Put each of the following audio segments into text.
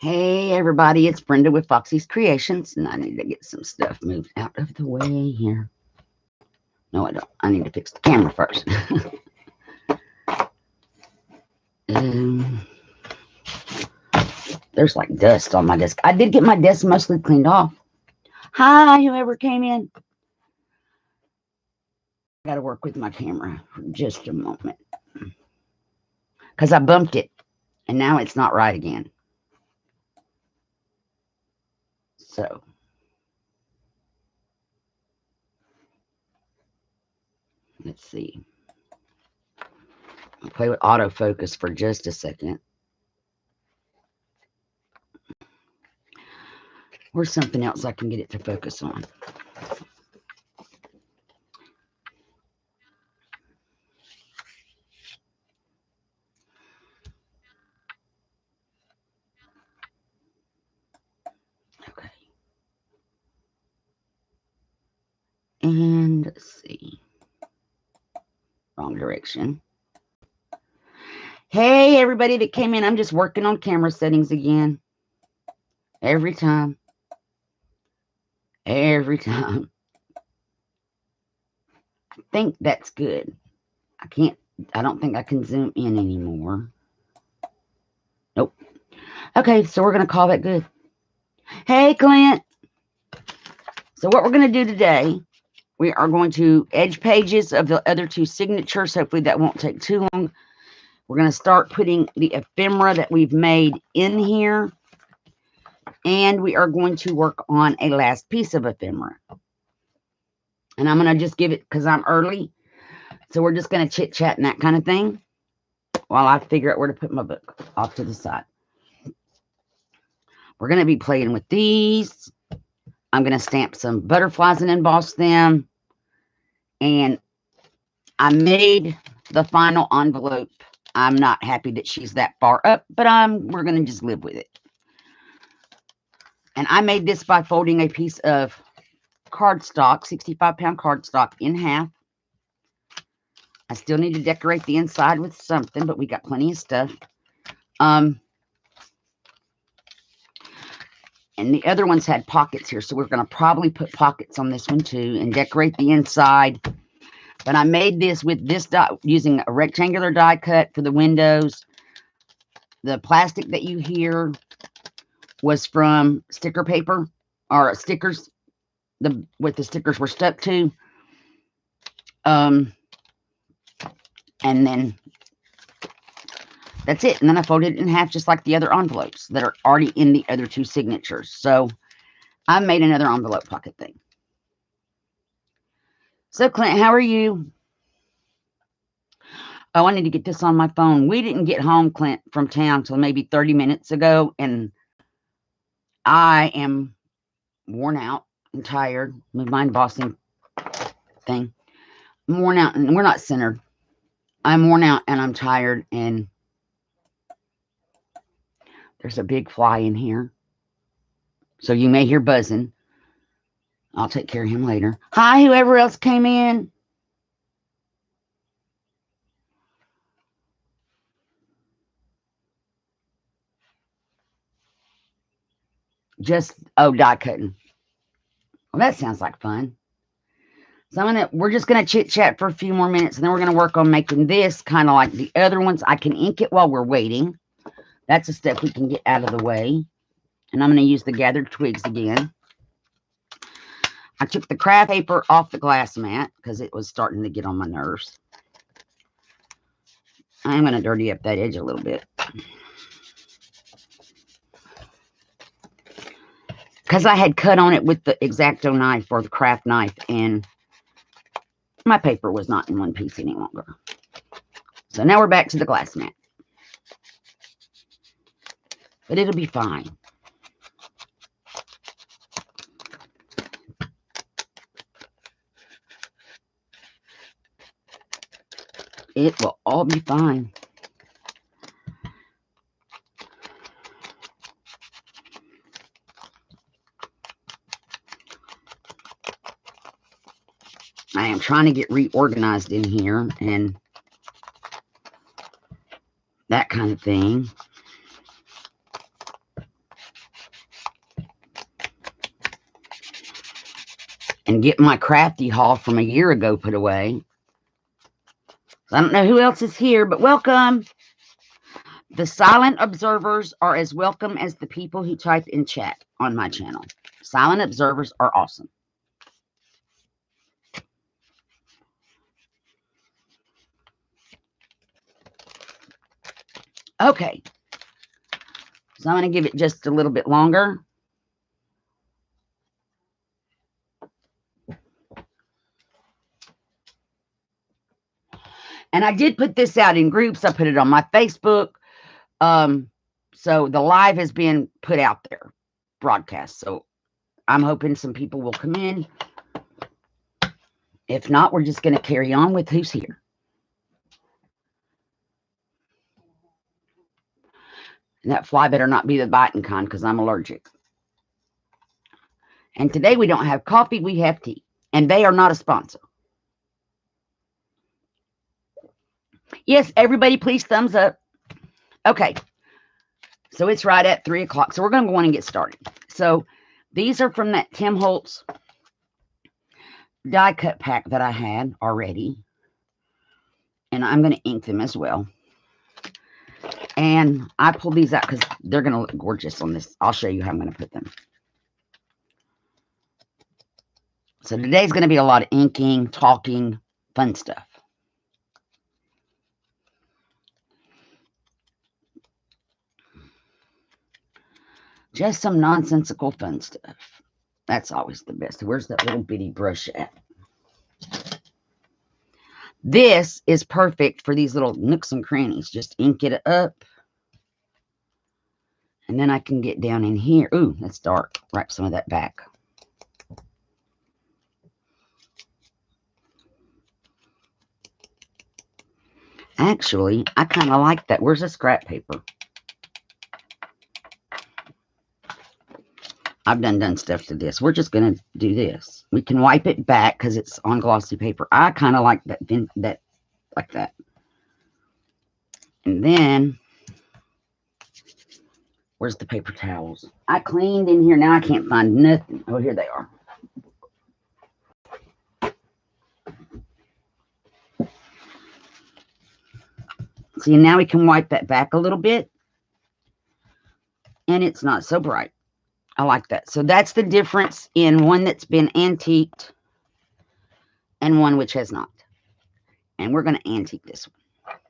Hey everybody, it's Brenda with Foxie's Creations, and I need to get some stuff moved out of the way here. No, I don't. I need to fix the camera first. um, there's like dust on my desk. I did get my desk mostly cleaned off. Hi, whoever came in. I got to work with my camera for just a moment because I bumped it, and now it's not right again. So. Let's see. I'll play with autofocus for just a second. Or something else I can get it to focus on. Okay. And let's see. Wrong direction. Hey, everybody that came in. I'm just working on camera settings again. Every time. Every time. I think that's good. I don't think I can zoom in anymore. Nope. Okay, so we're going to call that good. Hey, Clint. So what we're going to do today, we are going to edge pages of the other two signatures. Hopefully that won't take too long. We're going to start putting the ephemera that we've made in here. And we are going to work on a last piece of ephemera. And I'm going to just give it, because I'm early. So we're just going to chit chat and that kind of thing while I figure out where to put my book off to the side. We're going to be playing with these. I'm going to stamp some butterflies and emboss them. And I made the final envelope. I'm not happy that she's that far up, but we're going to just live with it. And I made this by folding a piece of cardstock, 65-pound cardstock, in half. I still need to decorate the inside with something, but we got plenty of stuff. And the other ones had pockets here, so we're going to probably put pockets on this one too and decorate the inside. But I made this with this die, using a rectangular die cut for the windows. The plastic that you hear was from sticker paper, or stickers, what the stickers were stuck to. And then that's it. And then I folded it in half just like the other envelopes that are already in the other two signatures. So I made another envelope pocket thing. So Clint, how are you? Oh, I need to get this on my phone. We didn't get home, Clint, from town till maybe 30 minutes ago. And I am worn out and tired with my embossing thing. I'm worn out, and we're not centered. I'm worn out and I'm tired, and there's a big fly in here. So you may hear buzzing. I'll take care of him later. Hi, whoever else came in. Die cutting. Well, that sounds like fun. So we're just gonna chit chat for a few more minutes, and then we're gonna work on making this kind of like the other ones. I can ink it while we're waiting. That's a step we can get out of the way. And I'm gonna use the gathered twigs again. I took the craft paper off the glass mat because it was starting to get on my nerves. I'm gonna dirty up that edge a little bit. Because I had cut on it with the X-Acto knife or the craft knife, and my paper was not in one piece any longer. So now we're back to the glass mat. But it'll be fine. It will all be fine. I am trying to get reorganized in here and that kind of thing. and get my crafty haul from a year ago put away. I don't know who else is here, but welcome. The silent observers are as welcome as the people who type in chat on my channel. Silent observers are awesome. Okay. So I'm going to give it just a little bit longer. And I did put this out in groups. I put it on my Facebook. So the live has been put out there, broadcast. So I'm hoping some people will come in. If not, we're just going to carry on with who's here. And that fly better not be the biting kind because I'm allergic. And today we don't have coffee, we have tea. And they are not a sponsor. Yes, everybody please thumbs up. Okay. So it's right at 3 o'clock. So we're going to go on and get started. So these are from that Tim Holtz die cut pack that I had already. And I'm going to ink them as well. And I pulled these out because they're going to look gorgeous on this. I'll show you how I'm going to put them. So today's going to be a lot of inking, talking, fun stuff. Just some nonsensical fun stuff. That's always the best. Where's that little bitty brush at? This is perfect for these little nooks and crannies. Just ink it up. And then I can get down in here. Ooh, that's dark. Wipe some of that back. Actually, I kind of like that. Where's the scrap paper? I've done stuff to this. We're just going to do this. We can wipe it back because it's on glossy paper. I kind of like that, like that. And then, where's the paper towels? I cleaned in here. Now I can't find nothing. Oh, here they are. See, now we can wipe that back a little bit. And it's not so bright. I like that. So that's the difference in one that's been antiqued and one which has not. And we're going to antique this one.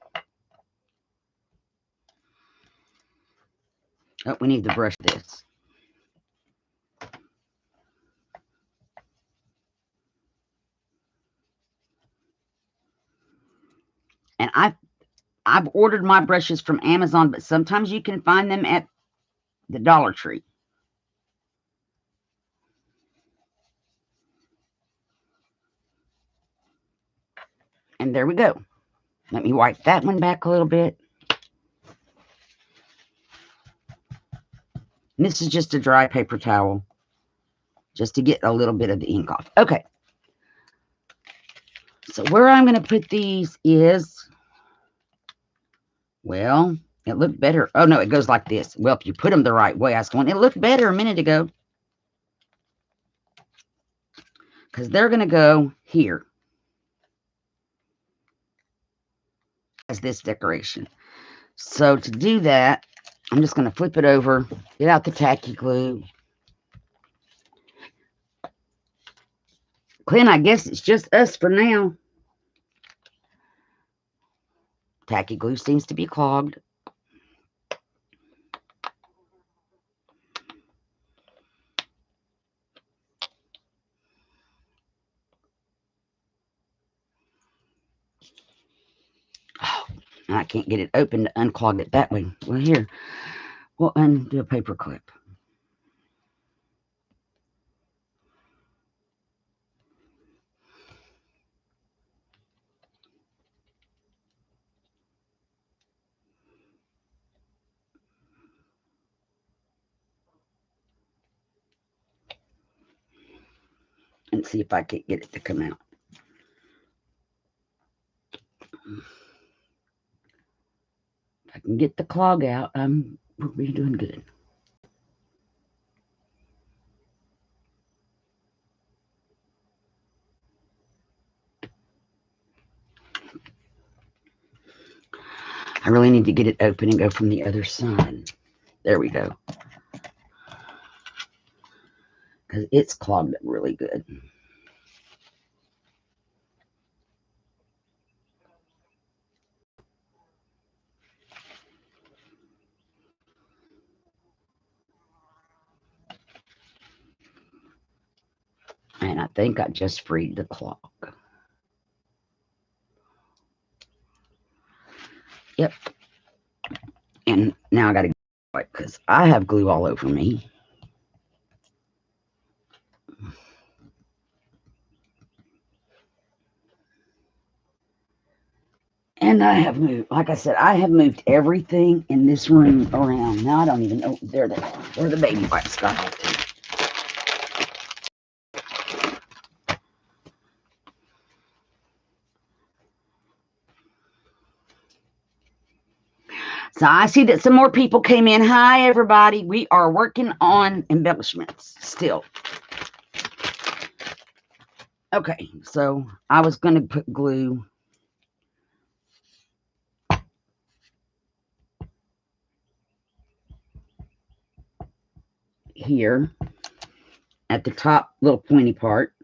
Oh, we need to brush this. And I've ordered my brushes from Amazon, but sometimes you can find them at the Dollar Tree. And there we go. Let me wipe that one back a little bit. And this is just a dry paper towel, just to get a little bit of the ink off. Okay. So where I'm going to put these is, well, it looked better. Oh, no, it goes like this. Well, if you put them the right way, I was going, it looked better a minute ago. Because they're going to go here as this decoration. So to do that, I'm just going to flip it over, get out the tacky glue. Clint, I guess it's just us for now. Tacky glue seems to be clogged. Oh, I can't get it open to unclog it that way. Well, here, we'll undo a paper clip. And see if I can get it to come out. If I can get the clog out, we'll be doing good. I really need to get it open and go from the other side. There we go. Because it's clogged up really good. And I think I just freed the clog. Yep. And now I got to go because I have glue all over me. And I have moved, like I said, I have moved everything in this room around. Now I don't even know. There they are. Where the baby wipes got off to. So I see that some more people came in. Hi, everybody. We are working on embellishments still. Okay, so I was going to put glue here at the top little pointy part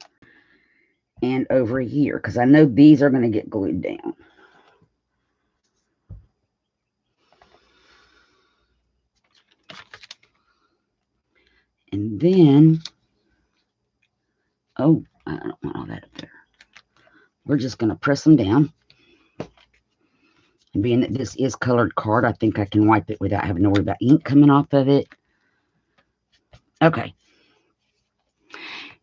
and over here because I know these are going to get glued down. And then, oh, I don't want all that up there. We're just going to press them down. And being that this is colored card, I think I can wipe it without having to worry about ink coming off of it. Okay.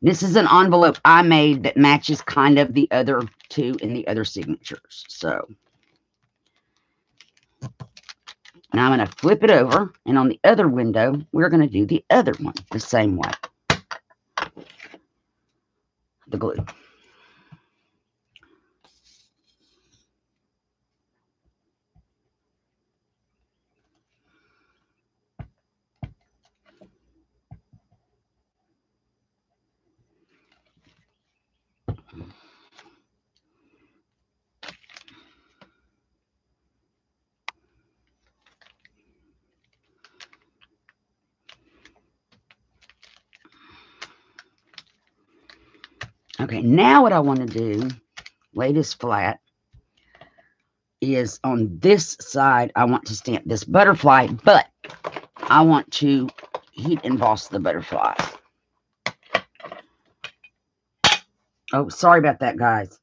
This is an envelope I made that matches kind of the other two in the other signatures. So now I'm going to flip it over. And on the other window, we're going to do the other one the same way. The glue. Okay, now what I want to do, lay this flat, is on this side, I want to stamp this butterfly, but I want to heat emboss the butterfly. Oh, sorry about that, guys.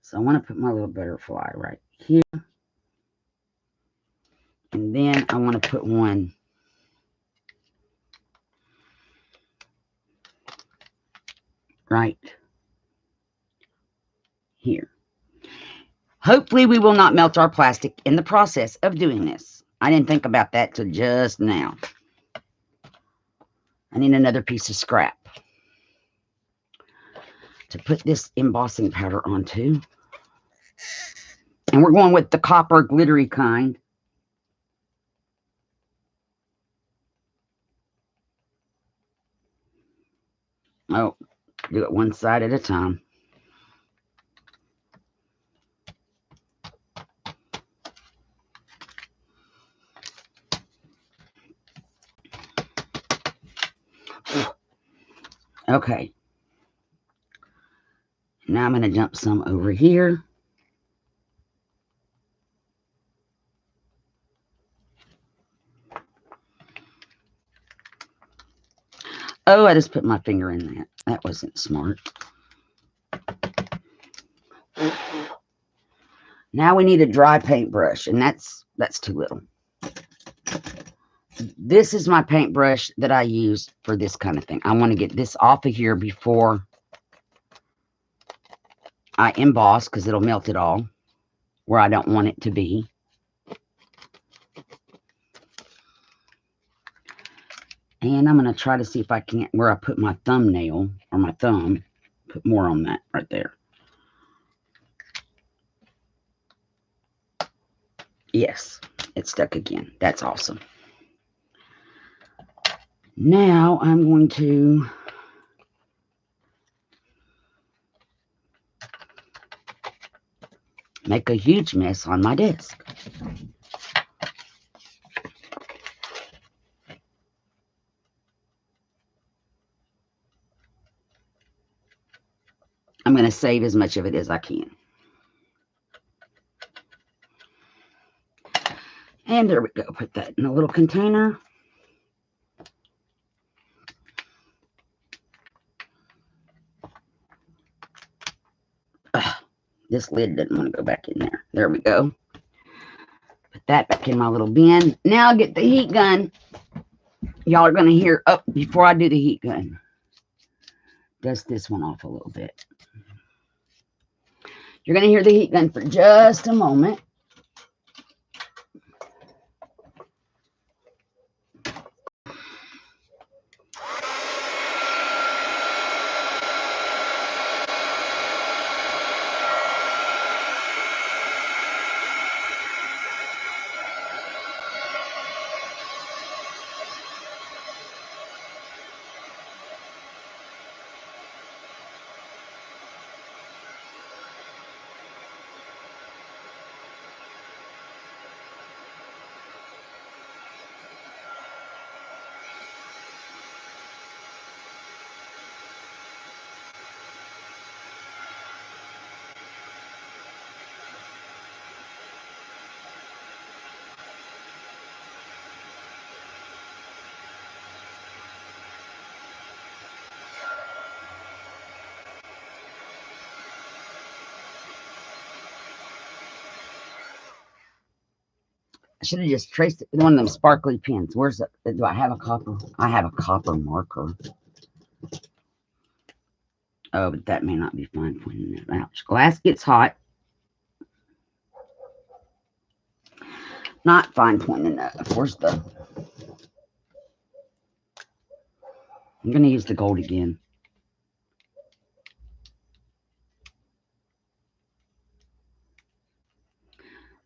So I want to put my little butterfly right here. And then I want to put one right here. Hopefully we will not melt our plastic in the process of doing this. I didn't think about that till just now. I need another piece of scrap to put this embossing powder onto. And we're going with the copper glittery kind. Oh, do it one side at a time. Okay. Now I'm going to jump some over here. Oh, I just put my finger in that. That wasn't smart. Now we need a dry paintbrush, and that's too little. This is my paintbrush that I use for this kind of thing. I want to get this off of here before I emboss because it'll melt it all where I don't want it to be. And I'm going to try to see if I can't, where I put my thumbnail or my thumb, put more on that right there. Yes, it stuck again. That's awesome. Now I'm going to make a huge mess on my desk. I'm going to save as much of it as I can. And there we go. Put that in a little container. This lid doesn't want to go back in there. There we go. Put that back in my little bin. Now I'll get the heat gun. Y'all are going to hear, before I do the heat gun, dust this one off a little bit. You're going to hear the heat gun for just a moment. I should have just traced it with one of them sparkly pens. Where's the, do I have a copper? I have a copper marker. Oh, but that may not be fine pointing it out. Glass gets hot. Not fine pointing enough. Where's the... I'm going to use the gold again.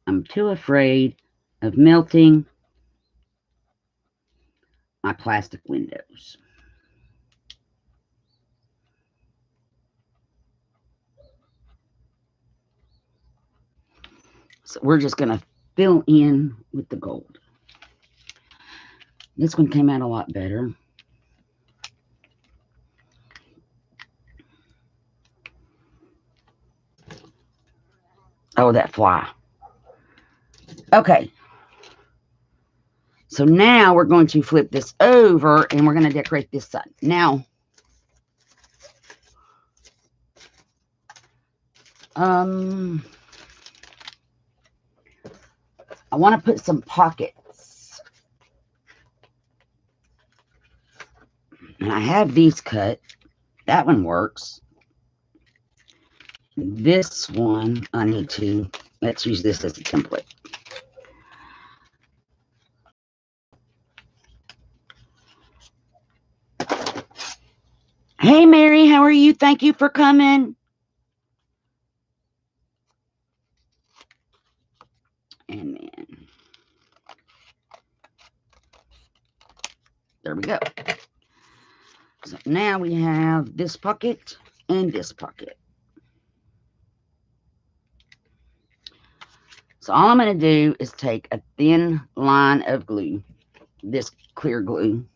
I'm too afraid of melting my plastic windows. So we're just going to fill in with the gold. This one came out a lot better. Oh, that fly. Okay. So now we're going to flip this over and we're going to decorate this side. Now, I want to put some pockets. And I have these cut. That one works. This one, I need to, let's use this as a template. Hey, Mary, how are you? Thank you for coming. And then, there we go. So now we have this pocket and this pocket. So all I'm going to do is take a thin line of glue, this clear glue.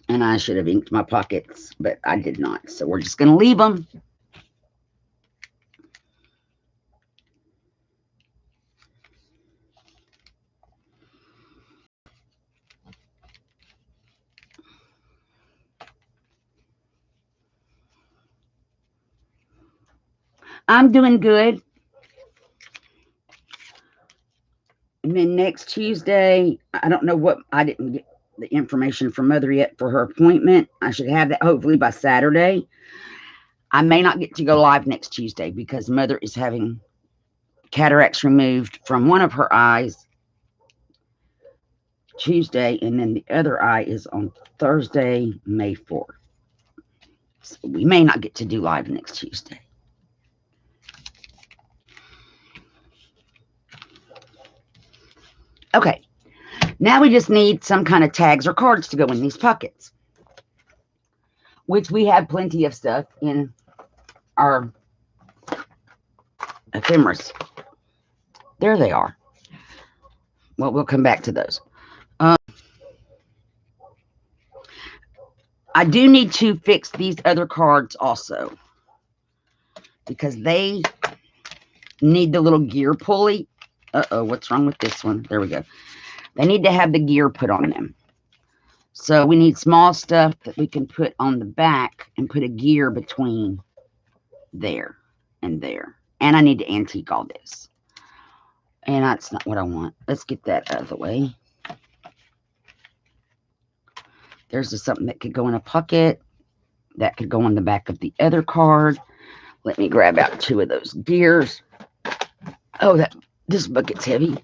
And I should have inked my pockets, but I did not. So we're just going to leave them. I'm doing good. And then next Tuesday, I don't know what, I didn't get the information from Mother yet for her appointment. I should have that hopefully by Saturday. I may not get to go live next Tuesday because Mother is having cataracts removed from one of her eyes Tuesday, and then the other eye is on Thursday, May 4th. So we may not get to do live next Tuesday. Okay, now we just need some kind of tags or cards to go in these pockets. which we have plenty of stuff in our ephemeris. There they are. Well, we'll come back to those. I do need to fix these other cards also, because they need the little gear pulley. Uh-oh, what's wrong with this one? There we go. They need to have the gear put on them. So we need small stuff that we can put on the back and put a gear between there and there. And I need to antique all this. And that's not what I want. Let's get that out of the way. There's just something that could go in a pocket. That could go on the back of the other card. Let me grab out 2 of those gears. Oh, this bucket's heavy.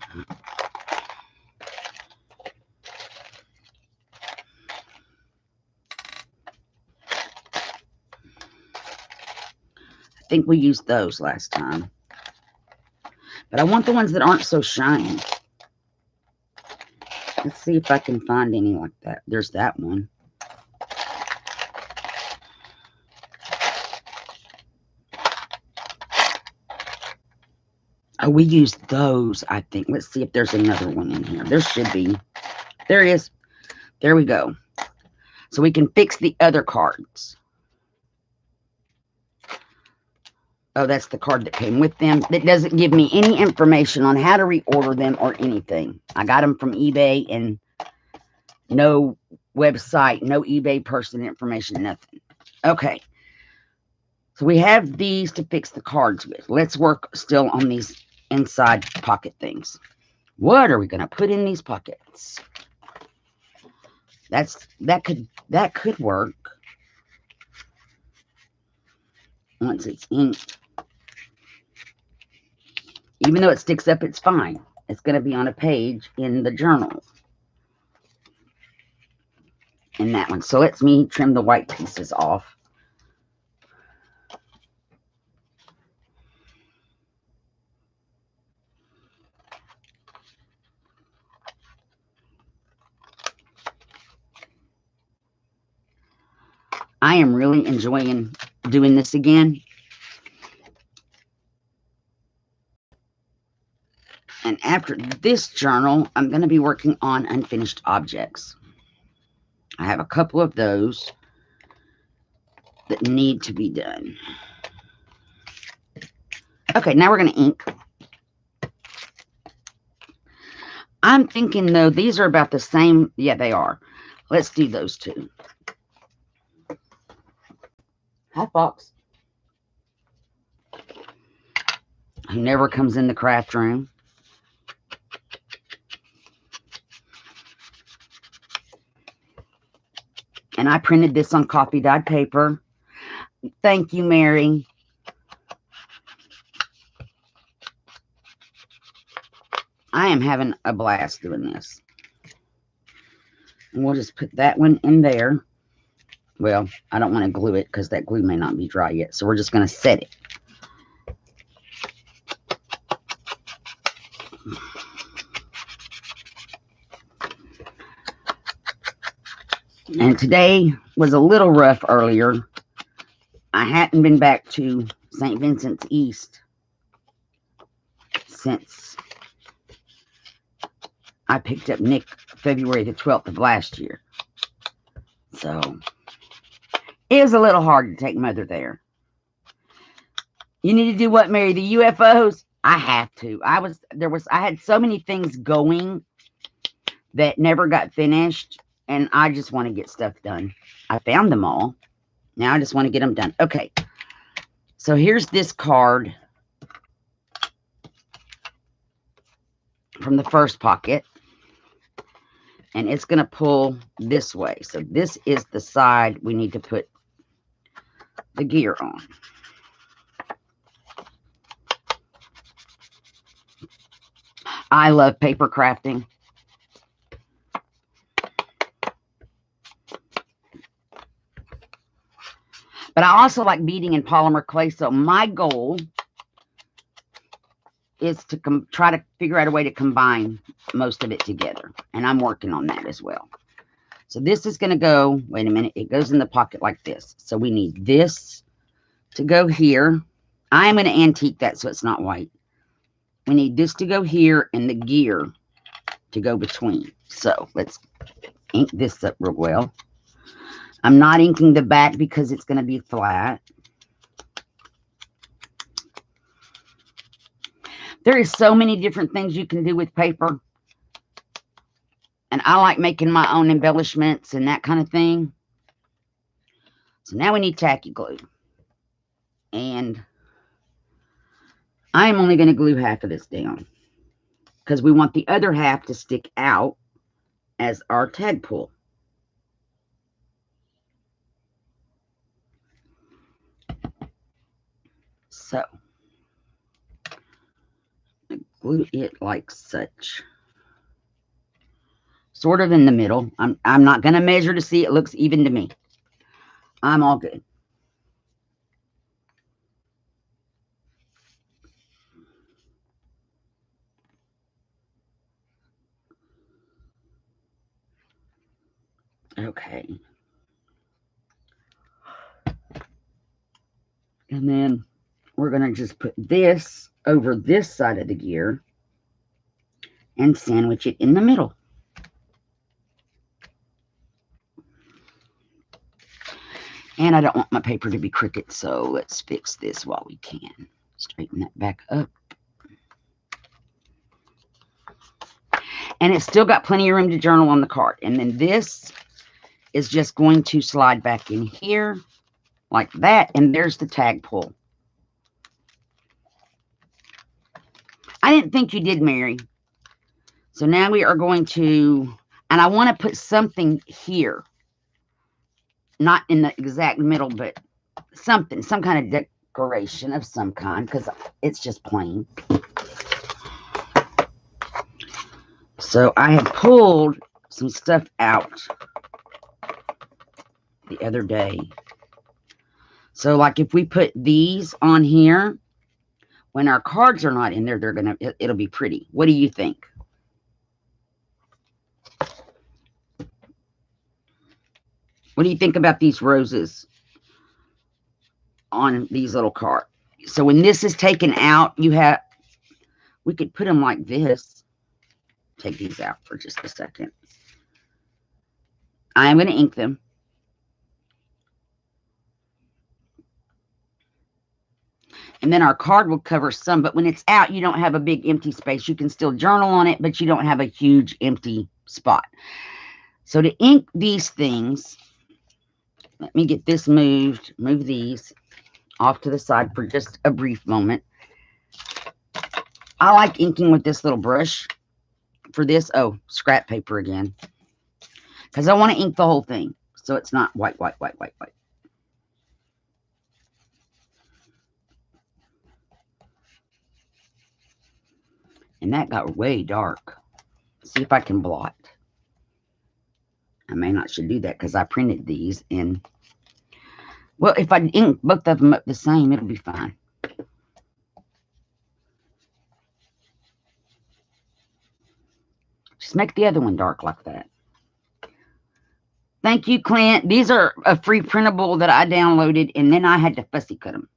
I think we used those last time. But I want the ones that aren't so shiny. Let's see if I can find any like that. There's that one. Oh, we used those, I think. Let's see if there's another one in here. There should be. There is. There we go. So we can fix the other cards. Oh, that's the card that came with them. That doesn't give me any information on how to reorder them or anything. I got them from eBay and no website, no eBay person information, nothing. Okay. So we have these to fix the cards with. Let's work still on these inside pocket things. What are we going to put in these pockets? That could work. Once it's inked. Even though it sticks up, it's fine. It's going to be on a page in the journal. In that one. So let me trim the white pieces off. I am really enjoying doing this again. And after this journal, I'm going to be working on unfinished objects. I have a couple of those that need to be done. Okay, now we're going to ink. I'm thinking, though, these are about the same. Yeah, they are. Let's do those 2. Hi, Fox. Who never comes in the craft room. And I printed this on coffee dyed paper. Thank you, Mary. I am having a blast doing this. And we'll just put that one in there. Well, I don't want to glue it because that glue may not be dry yet. So we're just going to set it. And today was a little rough earlier. I hadn't been back to St. Vincent's East since I picked up Nick February the 12th of last year. So it was a little hard to take Mother there. You need to do what, Mary? The UFOs? I have to. I had so many things going that never got finished. And I just want to get stuff done. I found them all. Now I just want to get them done. Okay. So here's this card from the first pocket. And it's going to pull this way. So this is the side we need to put the gear on. I love paper crafting. But I also like beading in polymer clay. So my goal is to try to figure out a way to combine most of it together. And I'm working on that as well. So this is going to go, wait a minute, it goes in the pocket like this. So we need this to go here. I'm going to antique that so it's not white. We need this to go here and the gear to go between. So let's ink this up real well. I'm not inking the back because it's going to be flat. There is so many different things you can do with paper. And I like making my own embellishments and that kind of thing. So now we need tacky glue. And I'm only going to glue half of this down because we want the other half to stick out as our tag pull. So glue it like such. Sort of in the middle. I'm not going to measure to see it looks even to me. I'm all good. Okay. And then we're going to just put this over this side of the gear and sandwich it in the middle. And I don't want my paper to be crooked, so let's fix this while we can. Straighten that back up. And it's still got plenty of room to journal on the card. And then this is just going to slide back in here like that. And there's the tag pull. I didn't think you did, Mary. So now we are going to, and I want to put something here. Not in the exact middle, but something, some kind of decoration of some kind, because it's just plain. So I had pulled some stuff out the other day. So like if we put these on here, when our cards are not in there, it'll be pretty. What do you think? What do you think about these roses on these little cards? So when this is taken out, we could put them like this. Take these out for just a second. I'm going to ink them. And then our card will cover some, but when it's out, you don't have a big empty space. You can still journal on it, but you don't have a huge empty spot. So to ink these things, let me get this moved, move these off to the side for just a brief moment. I like inking with this little brush for this. Oh, scrap paper again. Because I want to ink the whole thing. So it's not white, white, white, white, white. And that got way dark. See if I can blot. I may not should do that because I printed these. And, well, if I ink both of them up the same, it'll be fine. Just make the other one dark like that. Thank you, Clint. These are a free printable that I downloaded, and then I had to fussy cut them.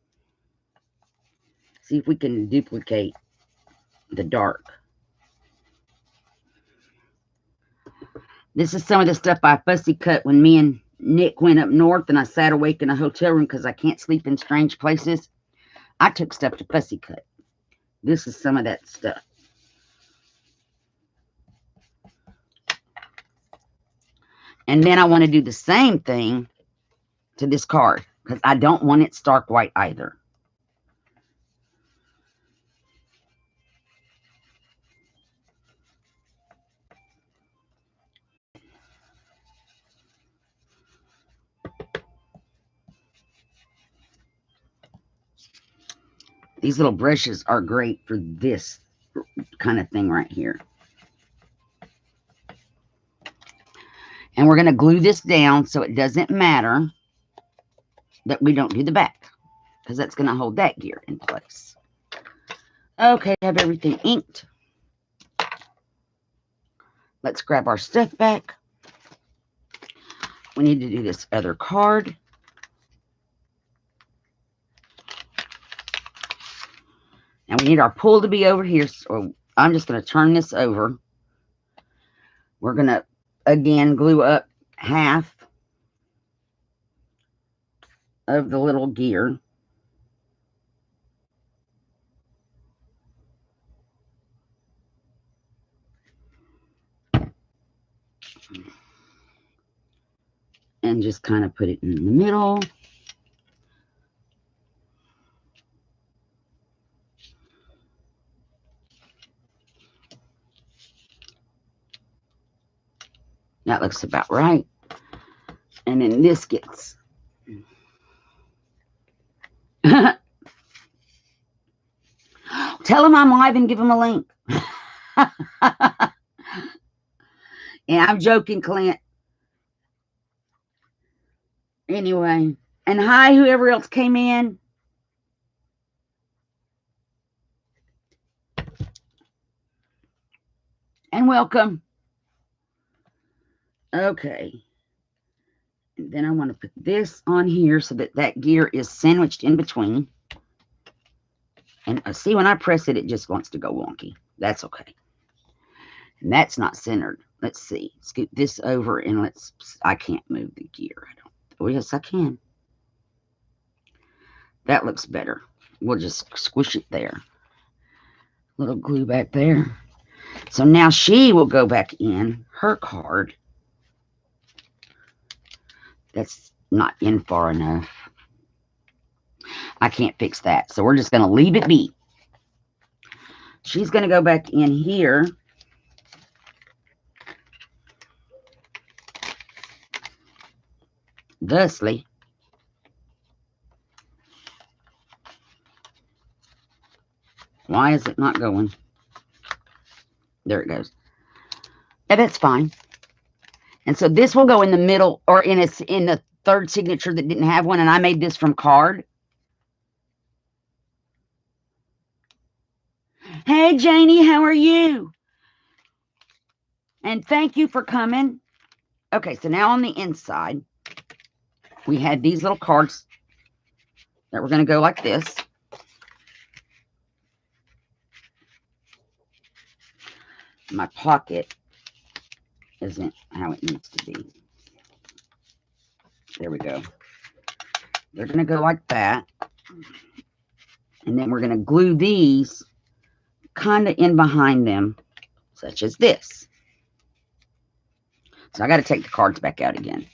See if we can duplicate the dark. This is some of the stuff I fussy cut when me and Nick went up north and I sat awake in a hotel room because I can't sleep in strange places. I took stuff to fussy cut. This is some of that stuff. And then I want to do the same thing to this card because I don't want it stark white either. These little brushes are great for this kind of thing right here. And we're going to glue this down so it doesn't matter that we don't do the back, because that's going to hold that gear in place. Okay, have everything inked. Let's grab our stuff back. we need to do this other card. And we need our pull to be over here. So I'm just going to turn this over. We're going to, again, glue up half of the little gear. And just kind of put it in the middle. That looks about right. And then this gets... Tell them I'm live and give them a link. Yeah, I'm joking, Clint. Anyway, and hi, whoever else came in. And welcome. Okay. And then I want to put this on here so that that gear is sandwiched in between. And see, when I press it, it just wants to go wonky. That's okay. And that's not centered. Let's see. Scoot this over and let's... I can't move the gear. I don't... Oh, yes, I can. That looks better. We'll just squish it there. Little glue back there. So now she will go back in her card. That's not in far enough. I can't fix that. So we're just going to leave it be. She's going to go back in here. Thusly. Why is it not going? There it goes. Yeah, that's fine. And so this will go in the middle, or in the third signature that didn't have one, and I made this from card. Hey, Janie, how are you? And thank you for coming. Okay, so now on the inside, we had these little cards that were going to go like this. My pocket isn't how it needs to be. There we go. They're going to go like that. And then we're going to glue these kind of in behind them, such as this. So I got to take the cards back out again.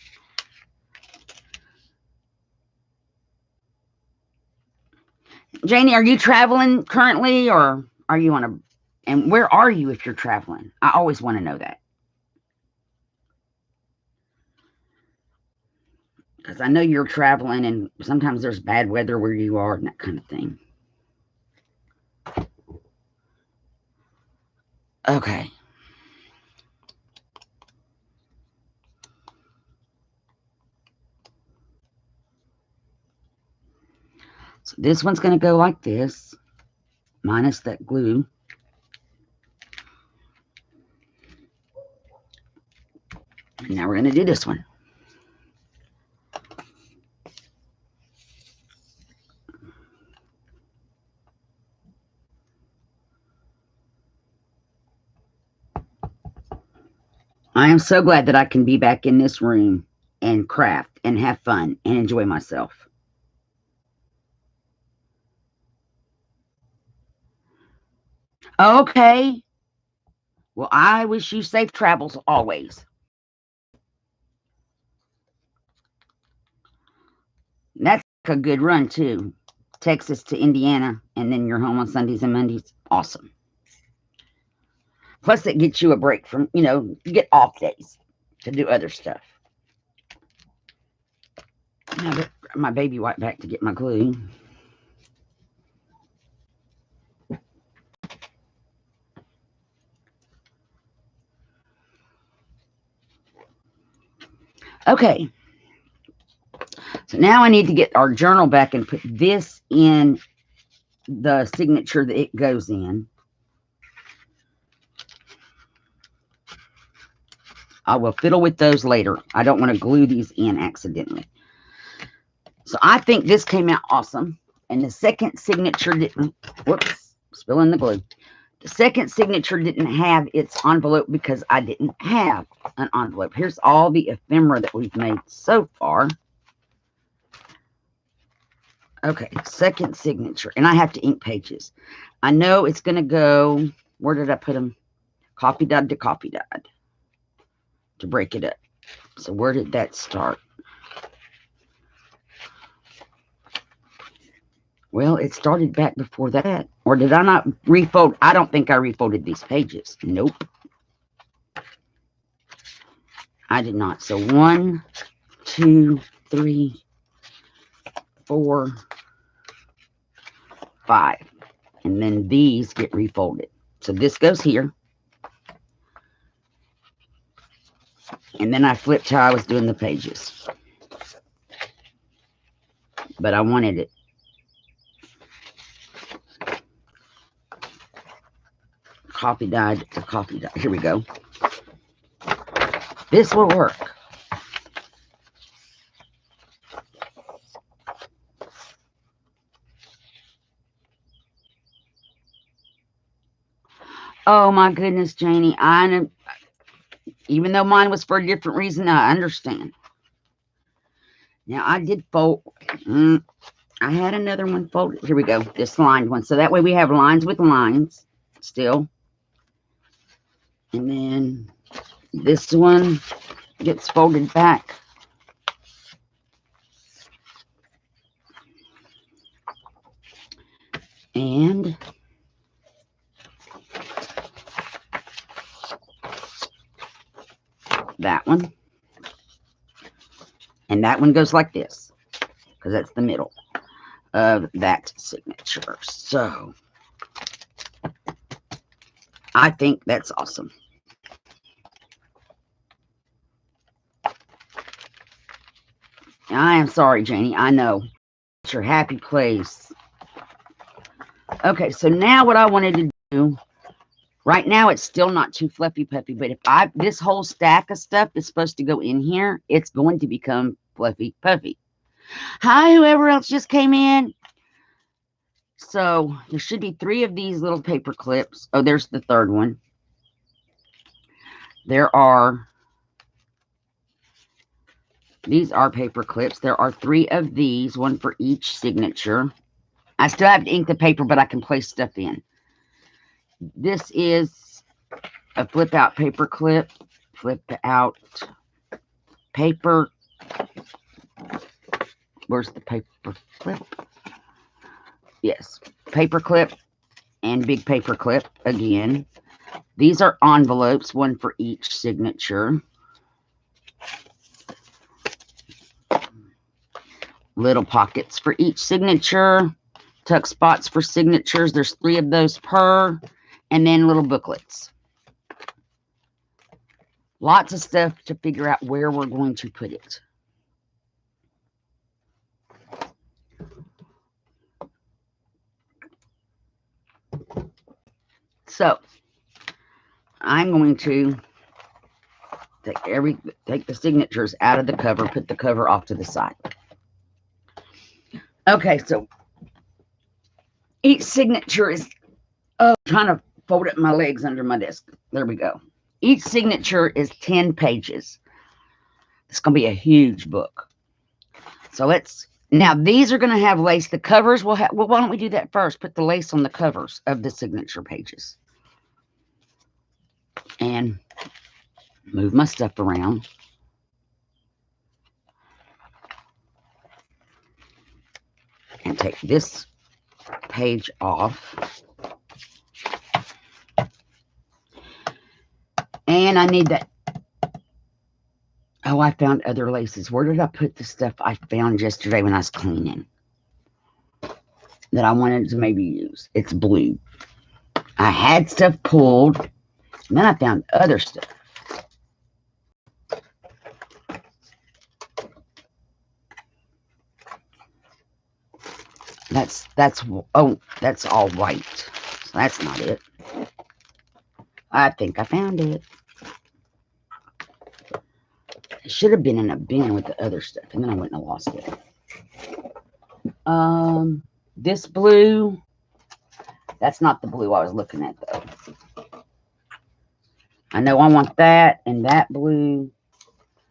Janie, are you traveling currently, or are you on a... And where are you if you're traveling? I always want to know that. Because I know you're traveling, and sometimes there's bad weather where you are and that kind of thing. Okay. So this one's going to go like this, minus that glue. And now we're going to do this one. I am so glad that I can be back in this room and craft and have fun and enjoy myself. Okay. Well, I wish you safe travels always. That's a good run, too. Texas to Indiana, and then you're home on Sundays and Mondays. Awesome. Plus, it gets you a break from, you get off days to do other stuff. Now, grab my baby wipe back to get my glue. Okay. So now I need to get our journal back and put this in the signature that it goes in. I will fiddle with those later. I don't want to glue these in accidentally. So I think this came out awesome. And the second signature didn't, whoops, spilling the glue. The second signature didn't have its envelope because I didn't have an envelope. Here's all the ephemera that we've made so far. Okay, second signature. And I have to ink pages. I know it's going to go, where did I put them? Coffee dyed to coffee dyed to break it up. So where did that start? Well, it started back before that. Or did I not refold? I don't think I refolded these pages. Nope. I did not. So 1, 2, 3, 4, 5. And then these get refolded. So this goes here. And then I flipped how I was doing the pages. But I wanted it. Coffee dyed to coffee dyed. Here we go. This will work. Oh my goodness, Janie. Even though mine was for a different reason, I understand. Now I did fold. I had another one folded. Here we go. This lined one. So that way we have lines with lines still. And then this one gets folded back. And that one. And that one goes like this, because that's the middle of that signature. So I think that's awesome. I am sorry, Janie. I know. It's your happy place. Okay, so now what I wanted to do, right now it's still not too fluffy puffy, but if this whole stack of stuff is supposed to go in here, it's going to become fluffy puffy. Hi, whoever else just came in. So there should be 3 of these little paper clips. Oh, there's the third one. These are paper clips. There are 3 of these, one for each signature. I still have to ink the paper, but I can place stuff in. This is a flip out paper clip. Flip out paper. Where's the paper clip? Yes, paper clip and big paper clip again. These are envelopes, one for each signature. Little pockets for each signature. Tuck spots for signatures. There's 3 of those per. And then little booklets. Lots of stuff to figure out where we're going to put it. So I'm going to take the signatures out of the cover, put the cover off to the side. Okay, so each signature is, I'm trying to fold up my legs under my desk. There we go. Each signature is 10 pages. It's going to be a huge book. So now these are going to have lace. The covers will have, well, why don't we do that first? Put the lace on the covers of the signature pages. And move my stuff around. And take this page off. And I need that. Oh, I found other laces. Where did I put the stuff I found yesterday when I was cleaning that I wanted to maybe use? It's blue. I had stuff pulled, and then I found other stuff. That's all white. So that's not it. I think I found it. should have been in a bin with the other stuff, and then I wouldn't have lost it. This blue, that's not the blue I was looking at, though. I know I want that and that blue.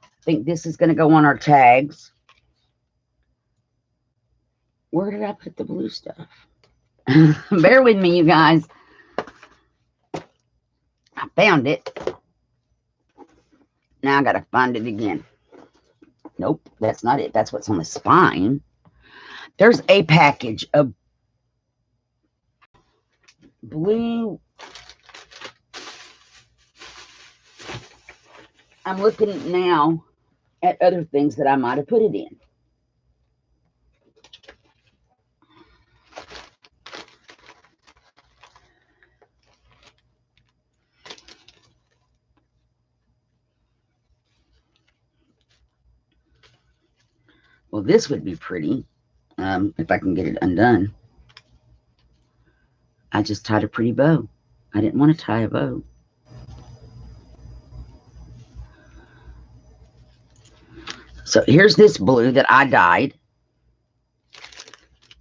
I think this is going to go on our tags. Where did I put the blue stuff? Bear with me, you guys. I found it. Now I got to find it again. Nope, that's not it. That's what's on the spine. There's a package of blue. I'm looking now at other things that I might have put it in. Well, this would be pretty if I can get it undone. I just tied a pretty bow. I didn't want to tie a bow. So here's this blue that I dyed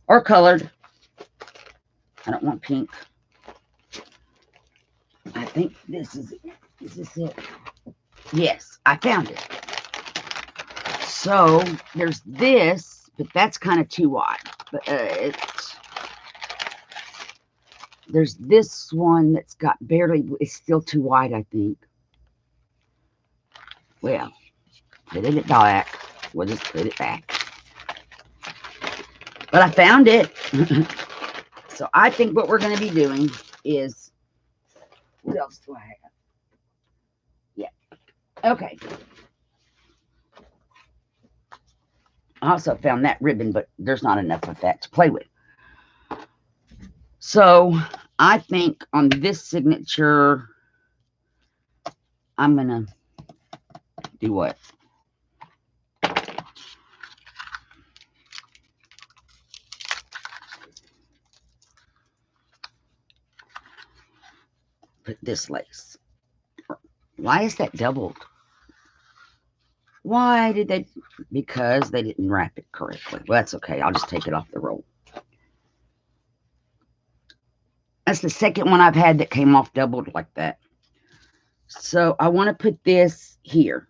or colored. I don't want pink. I think this is it. Is this it? Yes, I found it. So there's this, but that's kind of too wide. But there's this one that's got barely, it's still too wide, I think. Well, put it back. We'll just put it back. But I found it. So I think what we're going to be doing is, what else do I have? Yeah. Okay. I also found that ribbon, but there's not enough of that to play with. So I think on this signature, I'm going to do what? Put this lace. Why is that doubled? Why did they? Because they didn't wrap it correctly. Well, that's okay. I'll just take it off the roll. That's the second one I've had that came off doubled like that. So I want to put this here.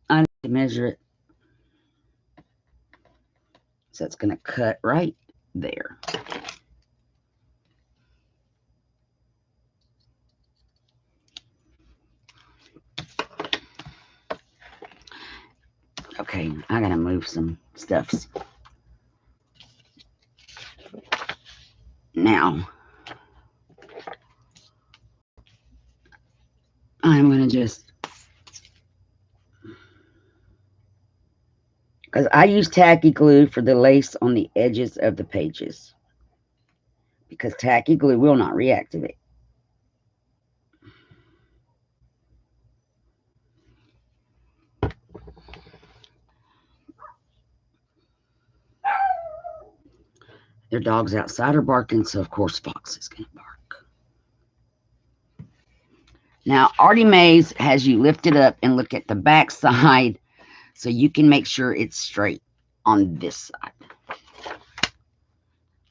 I need to measure it. So it's going to cut right there. Okay, I gotta move some stuffs. Now, I'm gonna just, because I use tacky glue for the lace on the edges of the pages, because tacky glue will not reactivate. Their dogs outside are barking, so of course Fox is going to bark. Now, Artie Mays has you lift it up and look at the back side so you can make sure it's straight on this side.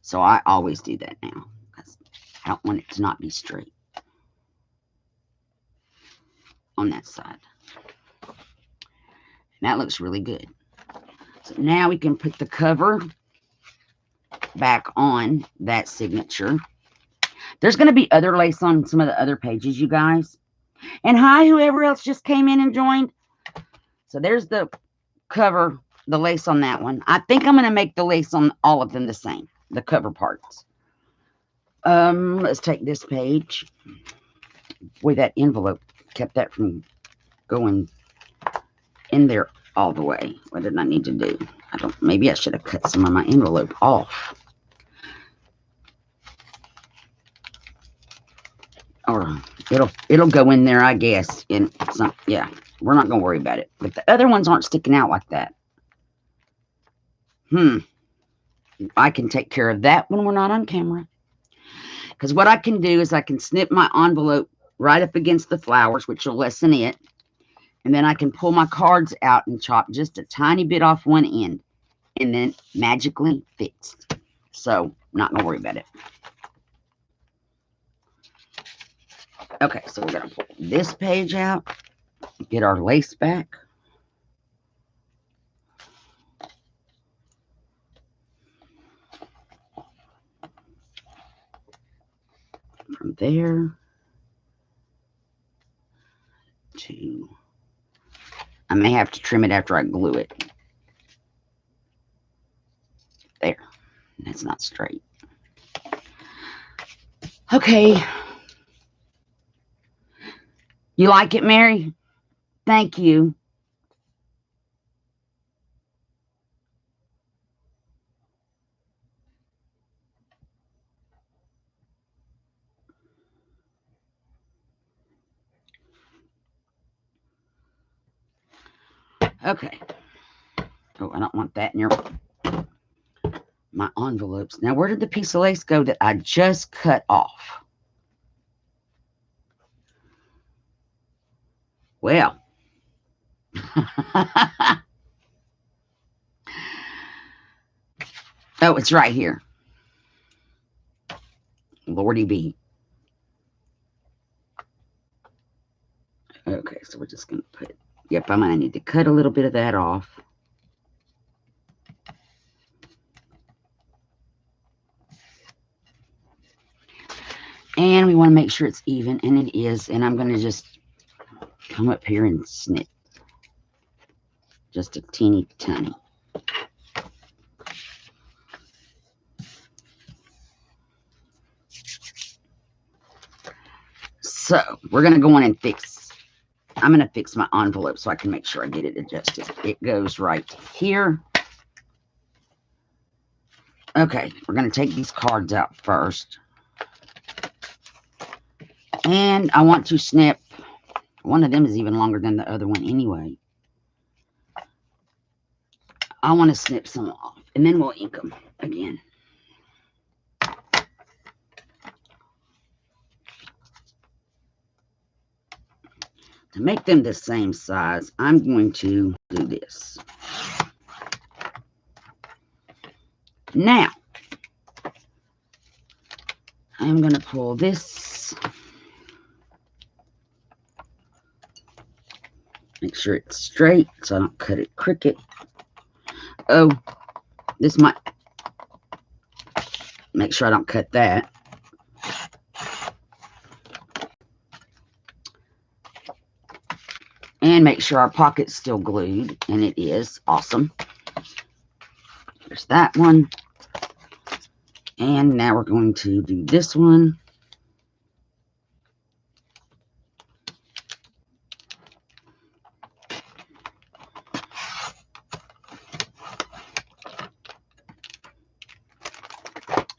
So I always do that now because I don't want it to not be straight on that side. And that looks really good. So now we can put the cover back on that signature. There's going to be other lace on some of the other pages, you guys. And hi, whoever else just came in and joined. So there's the cover, the lace on that one. I think I'm going to make the lace on all of them the same, the cover parts. Let's take this page. Boy, that envelope kept that from going in there all the way. What did I need to do? Maybe I should have cut some of my envelope off. Or it'll go in there, I guess. In some, yeah, we're not gonna worry about it. But the other ones aren't sticking out like that. I can take care of that when we're not on camera. Because what I can do is I can snip my envelope right up against the flowers, which will lessen it. And then I can pull my cards out and chop just a tiny bit off one end. And then magically fixed. So, not going to worry about it. Okay, so we're going to pull this page out. Get our lace back. From there to... I may have to trim it after I glue it. There. That's not straight. Okay. You like it, Mary? Thank you. Okay. Oh, I don't want that near my envelopes. Now, where did the piece of lace go that I just cut off? Well. Oh, it's right here. Lordy be. Okay, so we're just going to put... Yep, I'm going to need to cut a little bit of that off. And we want to make sure it's even, and it is. And I'm going to just come up here and snip. Just a teeny tiny. So, we're going to go in and fix. I'm going to fix my envelope so I can make sure I get it adjusted. It goes right here. Okay, we're going to take these cards out first. And I want to snip. One of them is even longer than the other one anyway. I want to snip some off. And then we'll ink them again. To make them the same size, I'm going to do this. Now, I'm going to pull this. Make sure it's straight so I don't cut it crooked. Oh, this might... Make sure I don't cut that. And make sure our pocket's still glued. And it is. Awesome. There's that one. And now we're going to do this one.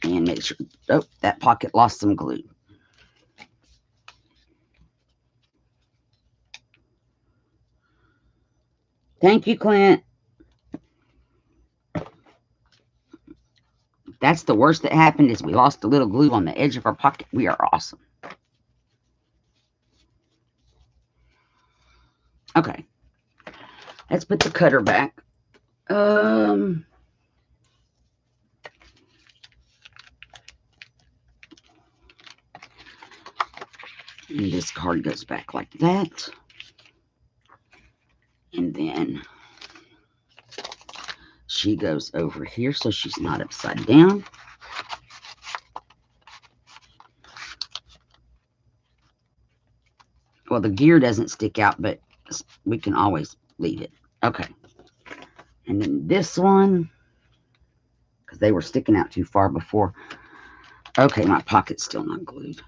And make sure... Oh, that pocket lost some glue. Thank you, Clint. That's the worst that happened is we lost a little glue on the edge of our pocket. We are awesome. Okay. Let's put the cutter back. And this card goes back like that. And then she goes over here so she's not upside down. Well, the gear doesn't stick out, but we can always leave it. Okay. And then this one, because they were sticking out too far before. Okay, my pocket's still not glued.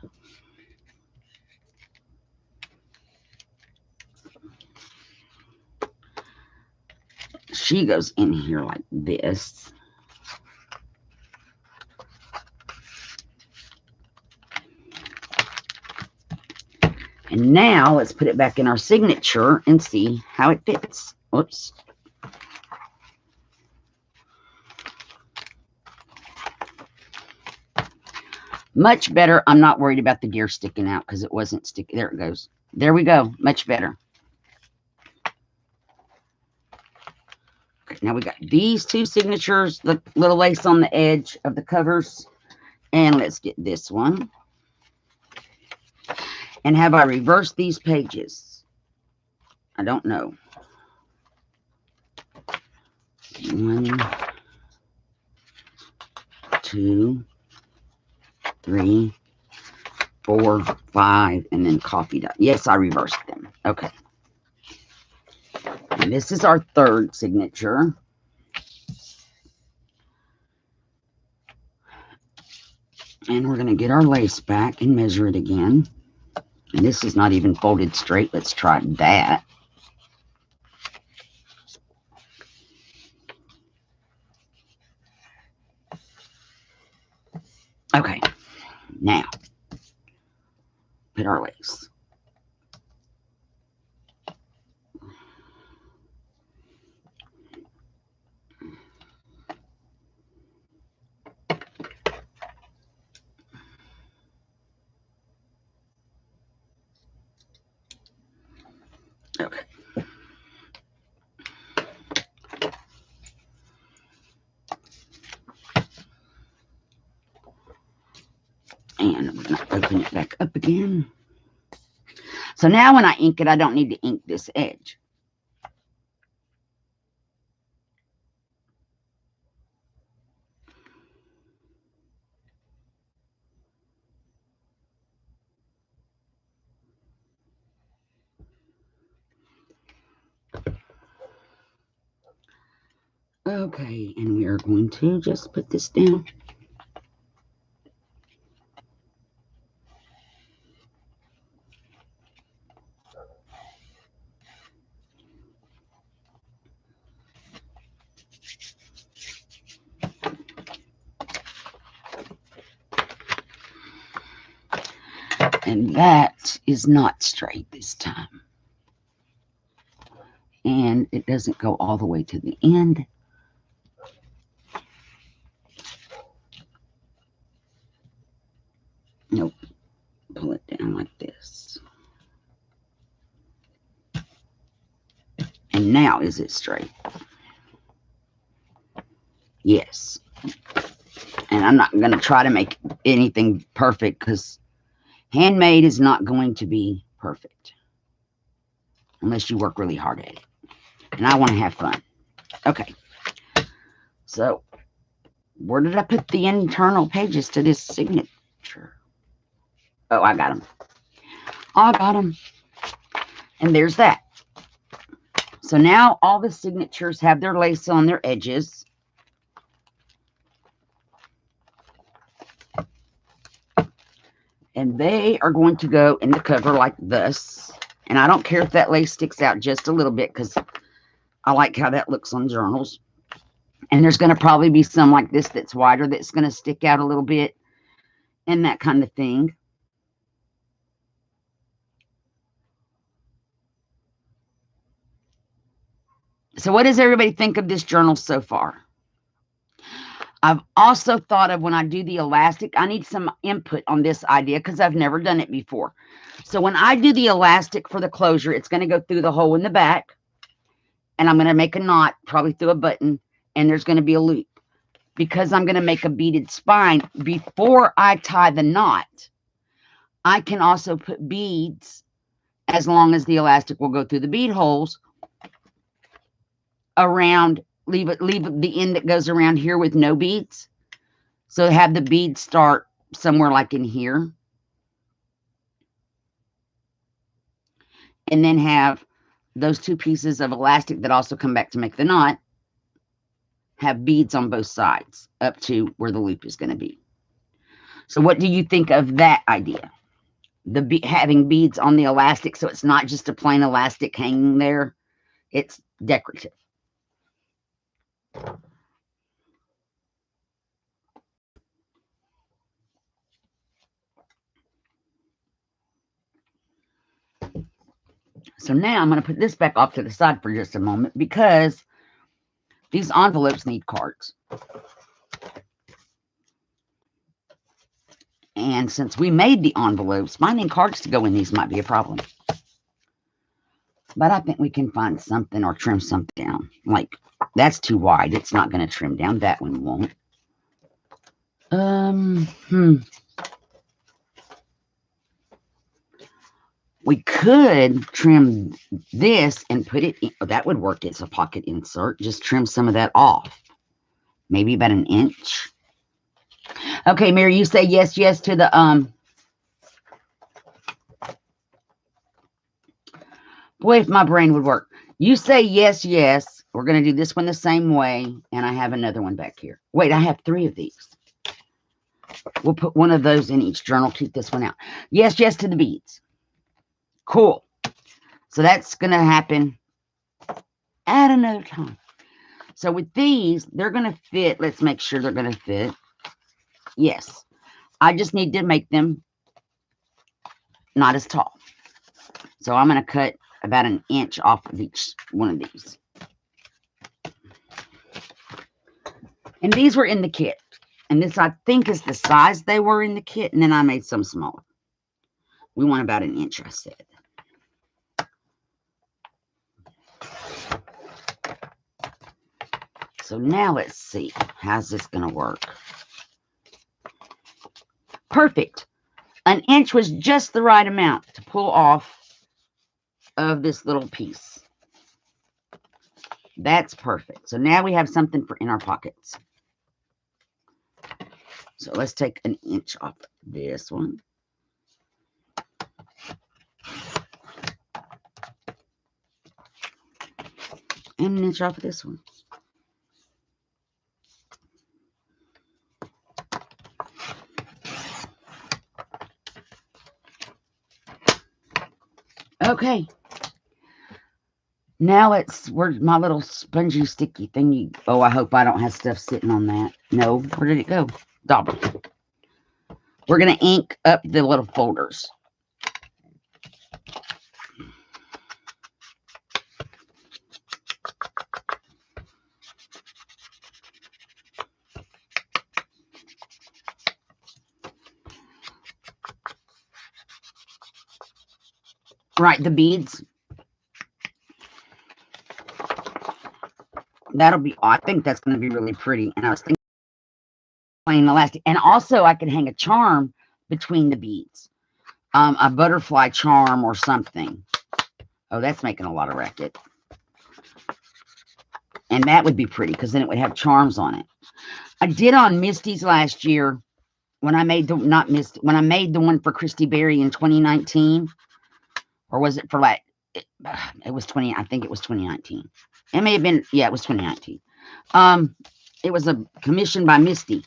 She goes in here like this. And now let's put it back in our signature and see how it fits. Whoops. Much better. I'm not worried about the gear sticking out because it wasn't sticking. There it goes. There we go. Much better. Okay, now we got these two signatures, the little lace on the edge of the covers. And let's get this one. And have I reversed these pages? I don't know. 1, 2, 3, 4, 5, and then copied up. Yes, I reversed them. Okay. And this is our third signature. And we're going to get our lace back and measure it again. And this is not even folded straight. Let's try that. Okay. Now, put our lace. Okay. And we're going to open it back up again. So now when I ink it, I don't need to ink this edge. Okay, and we are going to just put this down. And that is not straight this time. And it doesn't go all the way to the end. Nope. Pull it down like this. And now is it straight? Yes. And I'm not going to try to make anything perfect because handmade is not going to be perfect unless you work really hard at it. And I want to have fun. Okay. So, where did I put the internal pages to this signature? Oh, I got them. I got them. And there's that. So now all the signatures have their lace on their edges. And they are going to go in the cover like this. And I don't care if that lace sticks out just a little bit because I like how that looks on journals. And there's going to probably be some like this that's wider that's going to stick out a little bit and that kind of thing. So what does everybody think of this journal so far? I've also thought of when I do the elastic, I need some input on this idea because I've never done it before. So when I do the elastic for the closure, it's going to go through the hole in the back. And I'm going to make a knot, probably through a button. And there's going to be a loop. Because I'm going to make a beaded spine, before I tie the knot, I can also put beads, as long as the elastic will go through the bead holes, around, leave the end that goes around here with no beads. So have the beads start somewhere like in here. And then have those two pieces of elastic that also come back to make the knot, have beads on both sides up to where the loop is going to be. So what do you think of that idea? Having beads on the elastic, so it's not just a plain elastic hanging there. It's decorative. So now I'm going to put this back off to the side for just a moment because these envelopes need cards. And since we made the envelopes, finding cards to go in these might be a problem. But I think we can find something or trim something down. Like, that's too wide. It's not going to trim down. That one won't. We could trim this and put it in. Oh, that would work as a pocket insert. Just trim some of that off. Maybe about an inch. Okay, Mary, you say yes, yes to the boy, if my brain would work. You say yes, yes. We're going to do this one the same way. And I have another one back here. Wait, I have 3 of these. We'll put one of those in each journal. Keep this one out. Yes, yes to the beads. Cool. So that's going to happen at another time. So with these, they're going to fit. Let's make sure they're going to fit. Yes. I just need to make them not as tall. So I'm going to cut about an inch off of each one of these. And these were in the kit. And this, I think, is the size they were in the kit. And then I made some smaller. We want about an inch, I said. So now let's see. How's this going to work? Perfect. An inch was just the right amount to pull off of this little piece. That's perfect. So now we have something for in our pockets. So let's take an inch off this one. And an inch off of this one. Okay. Now where's my little spongy sticky thingy? Oh, I hope I don't have stuff sitting on that. No, where did it go? Double. We're going to ink up the little folders. Right, the beads. That'll be, I think that's going to be really pretty. And I was thinking plain elastic. And also I could hang a charm between the beads. A butterfly charm or something. Oh, that's making a lot of racket. And that would be pretty because then it would have charms on it. I did on Misty's last year when I made the, not Misty, when I made the one for Christy Berry in 2019. Or was it for like, it was 20, I think it was 2019. It may have been, yeah, it was 2019. It was a commission by Misty.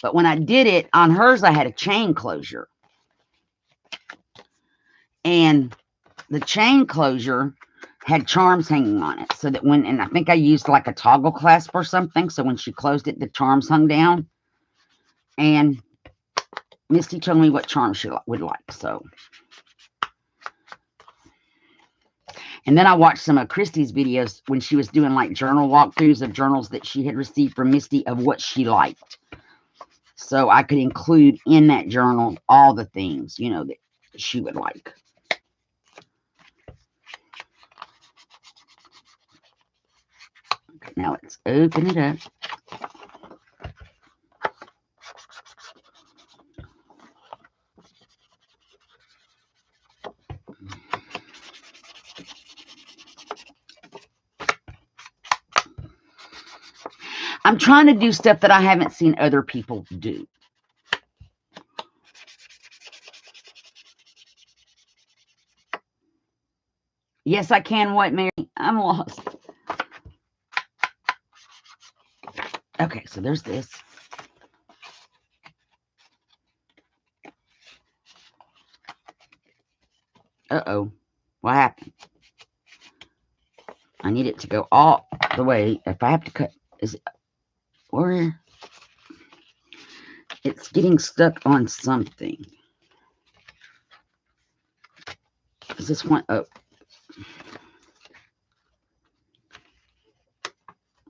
But when I did it, on hers, I had a chain closure. And the chain closure had charms hanging on it. So that when, and I think I used like a toggle clasp or something. So when she closed it, the charms hung down. And Misty told me what charms she would like, so. And then I watched some of Christy's videos when she was doing like journal walkthroughs of journals that she had received from Misty of what she liked. So I could include in that journal all the things, you know, that she would like. Okay, now let's open it up. I'm trying to do stuff that I haven't seen other people do. Yes, I can. What, Mary? I'm lost. Okay, so there's this. Uh-oh. What happened? I need it to go all the way. If I have to cut, is it, or it's getting stuck on something. Is this one? Oh.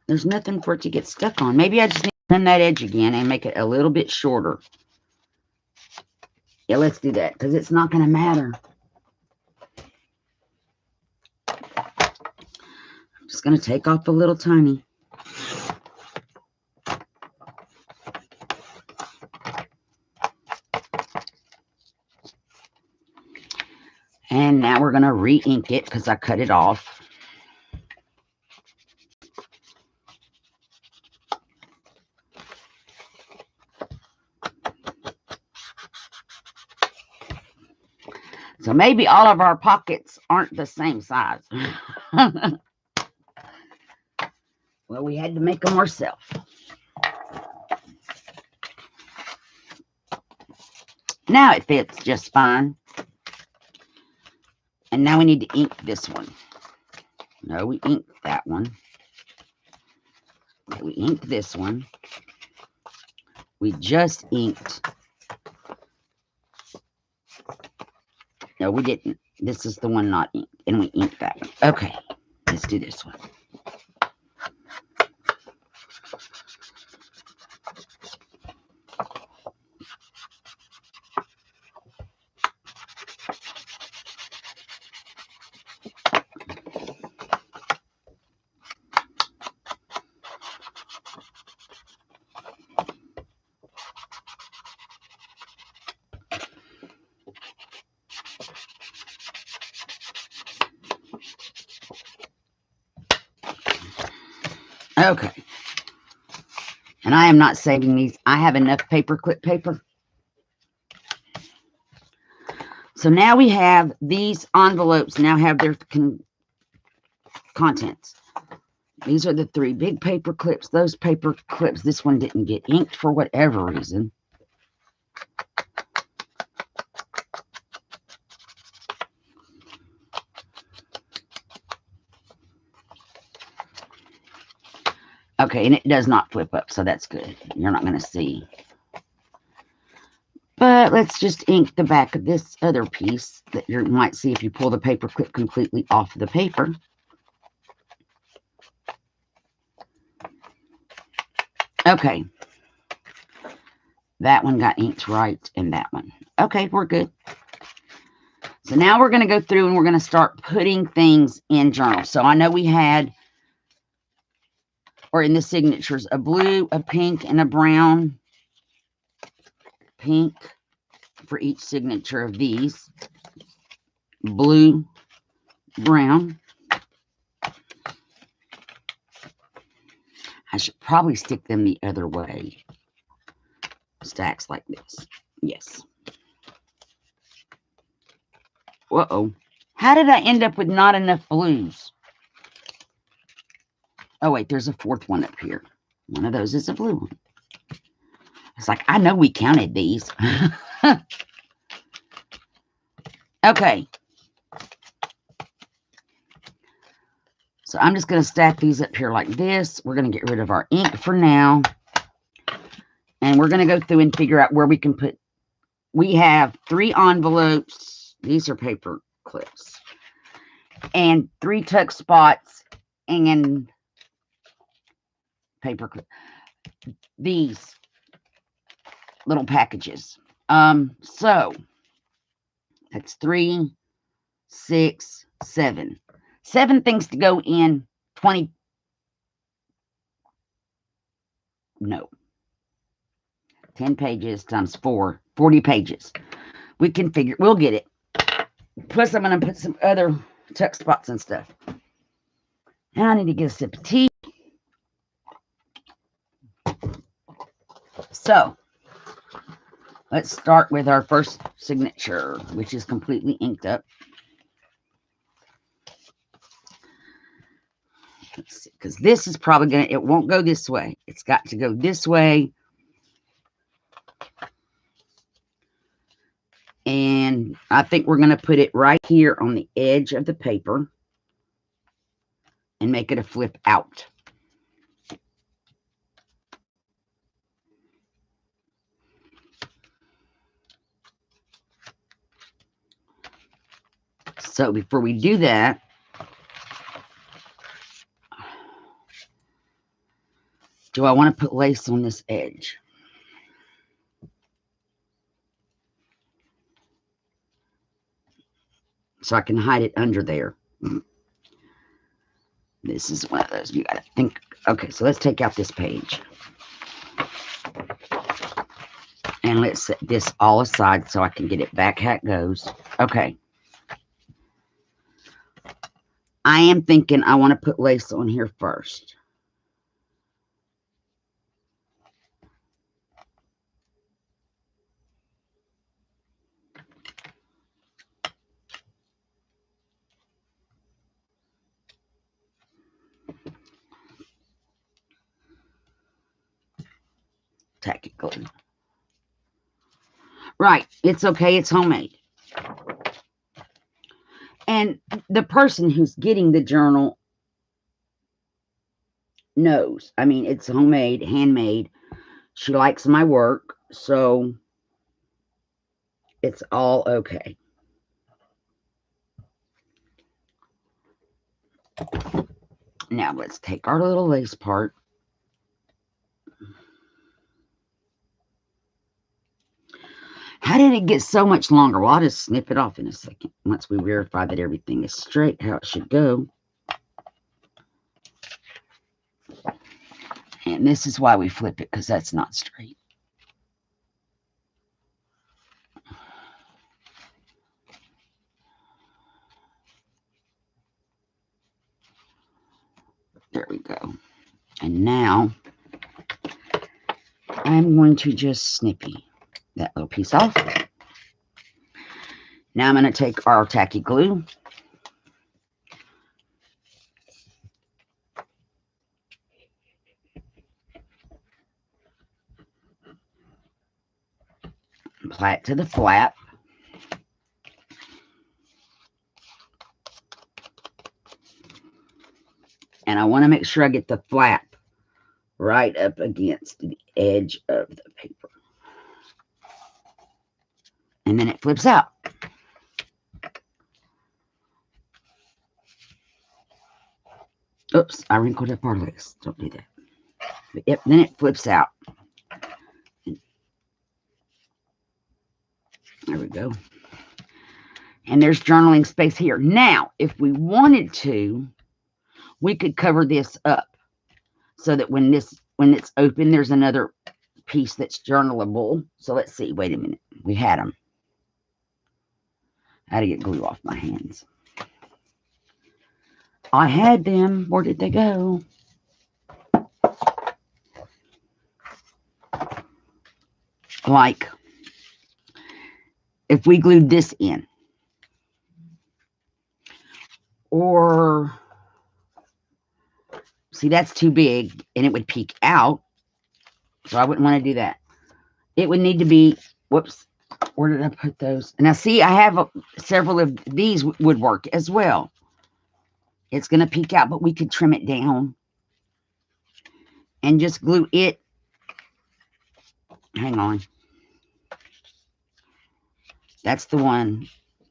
There's nothing for it to get stuck on. Maybe I just need to trim that edge again and make it a little bit shorter. Yeah, let's do that because it's not going to matter. I'm just going to take off the little tiny. And now we're going to re-ink it because I cut it off. So maybe all of our pockets aren't the same size. Well, we had to make them ourselves. Now it fits just fine. And now we need to ink this one. No, we inked that one. Okay, we inked this one. We just inked. No, we didn't. This is the one not inked. And we inked that one. Okay, let's do this one. Okay. And I am not saving these. I have enough paperclip paper. So now we have these envelopes now have their contents. These are the 3 big paper clips. Those paper clips, this one didn't get inked for whatever reason. Okay, and it does not flip up, so that's good. You're not going to see. But let's just ink the back of this other piece that you might see if you pull the paper clip completely off the paper. Okay. That one got inked right, and that one. Okay, we're good. So now we're going to go through and we're going to start putting things in journals. So I know we had, or in the signatures, a blue, a pink, and a brown. Pink for each signature of these. Blue, brown. I should probably stick them the other way. Stacks like this. Yes. Uh-oh. How did I end up with not enough blues? Oh, wait, there's a 4th one up here. One of those is a blue one. It's like, I know we counted these. Okay. So I'm just going to stack these up here like this. We're going to get rid of our ink for now. And we're going to go through and figure out where we can put. We have 3 envelopes. These are paper clips. And 3 tuck spots and paper clip. These little packages. So that's 3, 6, 7. 7 things to go in 20. No. 10 pages times 4. 40 pages. We can figure. We'll get it. Plus, I'm going to put some other tuck spots and stuff. Now I need to get a sip of tea. So, let's start with our first signature, which is completely inked up. Let's see, because this is probably going to, it won't go this way. It's got to go this way. And I think we're going to put it right here on the edge of the paper and make it a flip out. So before we do that, do I want to put lace on this edge? so I can hide it under there. This is one of those you gotta think. Okay, so let's take out this page. And let's set this all aside so I can get it back how it goes. Okay. I am thinking I want to put lace on here first. Tacky glue. Right. It's okay. It's homemade. And the person who's getting the journal knows. I mean, it's homemade, handmade. She likes my work, so it's all okay. Now let's take our little lace part. How did it get so much longer? Well, I'll just snip it off in a second once we verify that everything is straight how it should go. And this is why we flip it, because that's not straight. There we go. And now I'm going to just snippy that little piece off. Now I'm going to take our tacky glue. Apply it to the flap. And I want to make sure I get the flap right up against the edge of the paper. And then it flips out. Oops, I wrinkled up our lace. Don't do that. But yep, then it flips out. There we go. And there's journaling space here. Now, if we wanted to, we could cover this up so that when it's open, there's another piece that's journalable. So let's see. Wait a minute. We had them. I had to get glue off my hands. I had them. Where did they go? Like, if we glued this in, or see, that's too big and it would peek out. So I wouldn't want to do that. It would need to be, whoops, where did I put those? Now, see, I have several of these would work as well. It's going to peek out, but we could trim it down and just glue it. Hang on. That's the one.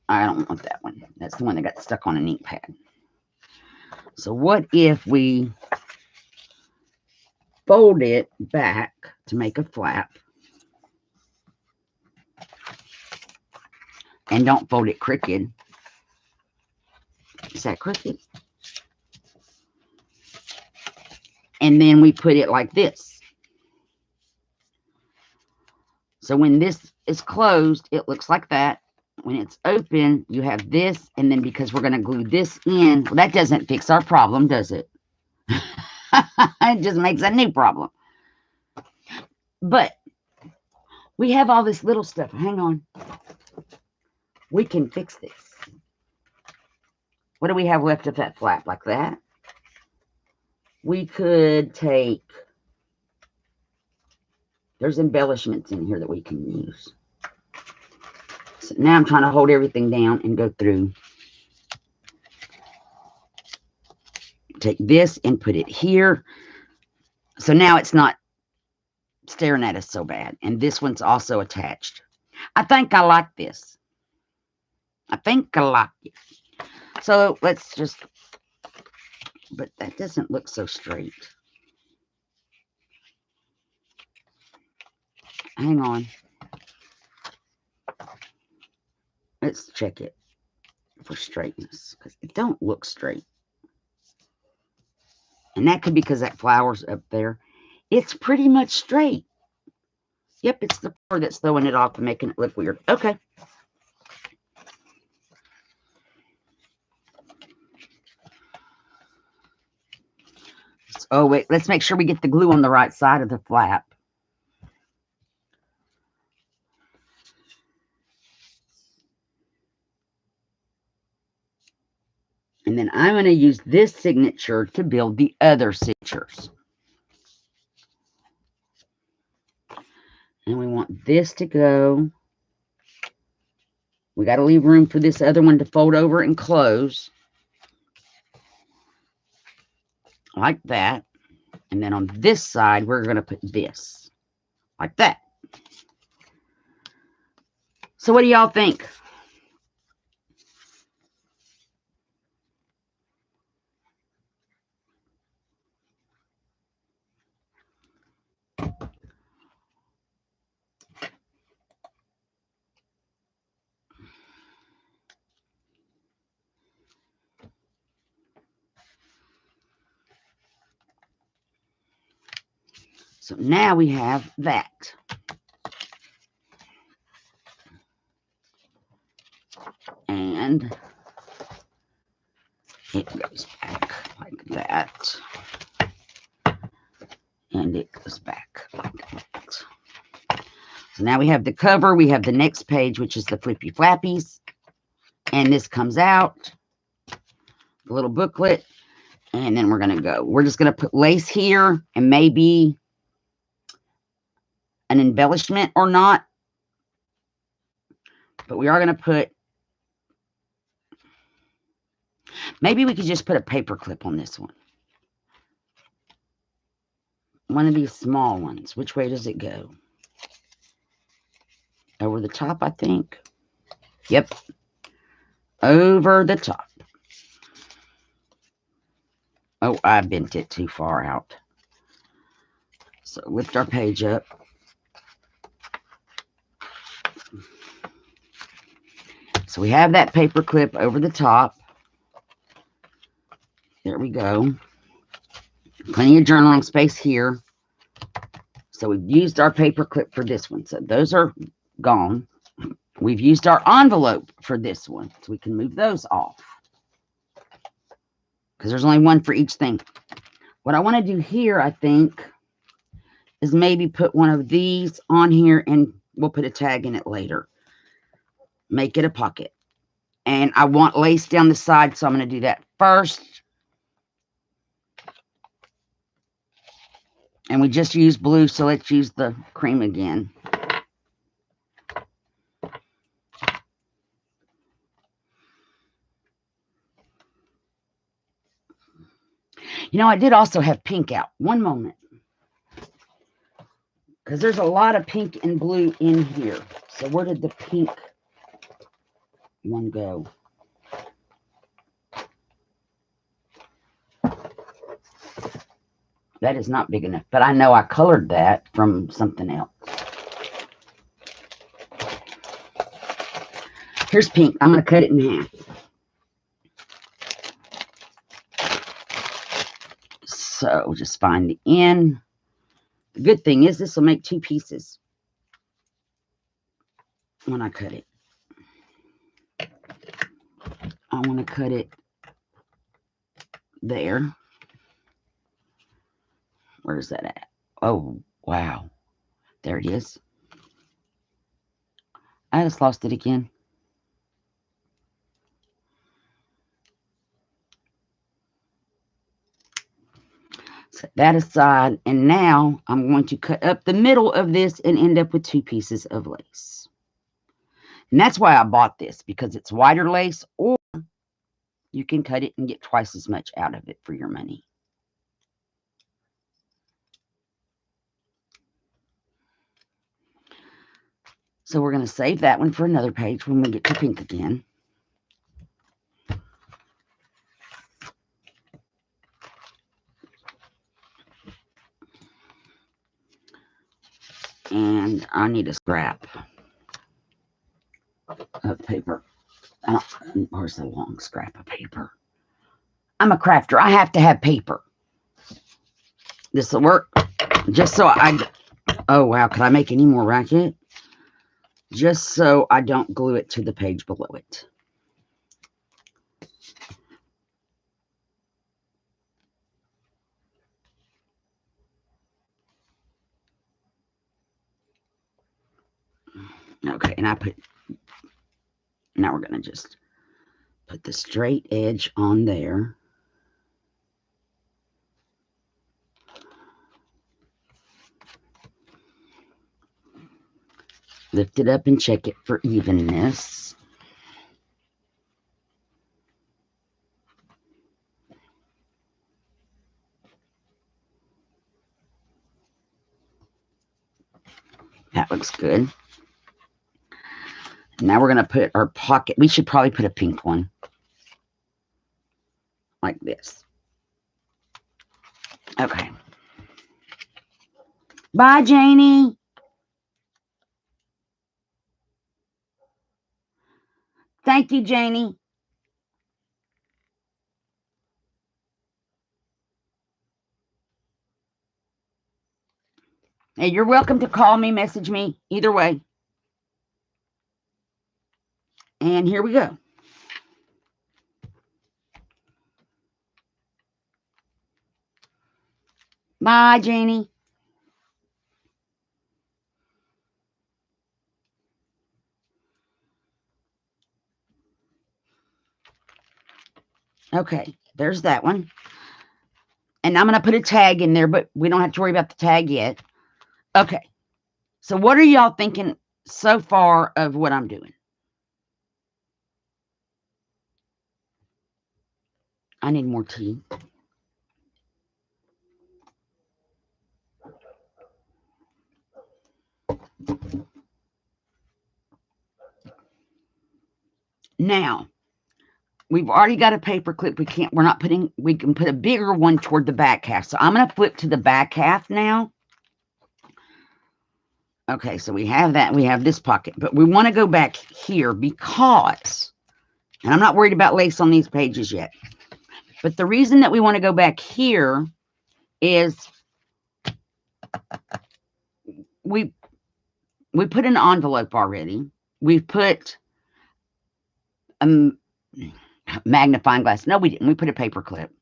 I don't want that one. That's the one that got stuck on an ink pad. So what if we fold it back to make a flap? And don't fold it crooked. Is that crooked? And then we put it like this. So when this is closed, it looks like that. When it's open, you have this. And then because we're going to glue this in, well, that doesn't fix our problem, does it? It just makes a new problem. But we have all this little stuff. Hang on. We can fix this. What do we have left of that flap? Like that? We could take... There's embellishments in here that we can use. So now I'm trying to hold everything down and go through. Take this and put it here. So now it's not staring at us so bad. And this one's also attached. I think I like this. I think I like it. So let's just... But that doesn't look so straight. Hang on. Let's check it. for straightness because it don't look straight. And that could be because that flower's up there. It's pretty much straight. Yep, it's the flower that's throwing it off and making it look weird. Okay. Oh, wait. Let's make sure we get the glue on the right side of the flap. And then I'm going to use this signature to build the other signatures. And we want this to go. We got to leave room for this other one to fold over and close. Like that. And then on this side, we're going to put this. Like that. So what do y'all think? So now we have that. And it goes back like that. And it goes back like that. So now we have the cover. We have the next page, which is the Flippy Flappies. And this comes out. The little booklet. And then we're going to go. We're just going to put lace here and maybe an embellishment or not. But we are going to put, maybe we could just put a paper clip on this one. One of these small ones. Which way does it go? Over the top, I think. Yep. Over the top. Oh, I bent it too far out. So lift our page up. So we have that paper clip over the top. There we go. Plenty of journaling space here. So we've used our paper clip for this one. So those are gone. We've used our envelope for this one. So we can move those off. Because there's only one for each thing. What I want to do here, I think, is maybe put one of these on here and we'll put a tag in it later. Make it a pocket. And I want lace down the side, so I'm going to do that first. And we just used blue, so let's use the cream again. You know, I did also have pink out. One moment. Because there's a lot of pink and blue in here. So where did the pink one go? That is not big enough. But I know I colored that from something else. Here's pink. I'm going to cut it in half. So just find the end. The good thing is this will make two pieces when I cut it. I want to cut it there. Where's that at? Oh, wow. There it is. I just lost it again. Set that aside. And now I'm going to cut up the middle of this and end up with two pieces of lace. And that's why I bought this, because it's wider lace, or you can cut it and get twice as much out of it for your money. So we're going to save that one for another page when we get to pink again. And I need a scrap of paper. Where's the long scrap of paper? I'm a crafter. I have to have paper. This will work. Just so oh wow, could I make any more racket? Just so I don't glue it to the page below it. Okay, and now we're going to just put the straight edge on there. Lift it up and check it for evenness. That looks good. Now we're going to put our pocket. We should probably put a pink one. Like this. Okay. Bye, Janie. Thank you, Janie. Hey, you're welcome to call me, message me, either way. And here we go. Bye, Janie. Okay, there's that one. And I'm going to put a tag in there, but we don't have to worry about the tag yet. Okay. So what are y'all thinking so far of what I'm doing? I need more tea. Now, we've already got a paper clip. We can put a bigger one toward the back half. So I'm going to flip to the back half now. Okay, so we have that. We have this pocket, but we want to go back here because, and I'm not worried about lace on these pages yet, but the reason that we want to go back here is we put an envelope already. We've put a magnifying glass. No, we didn't. We put a paper clip.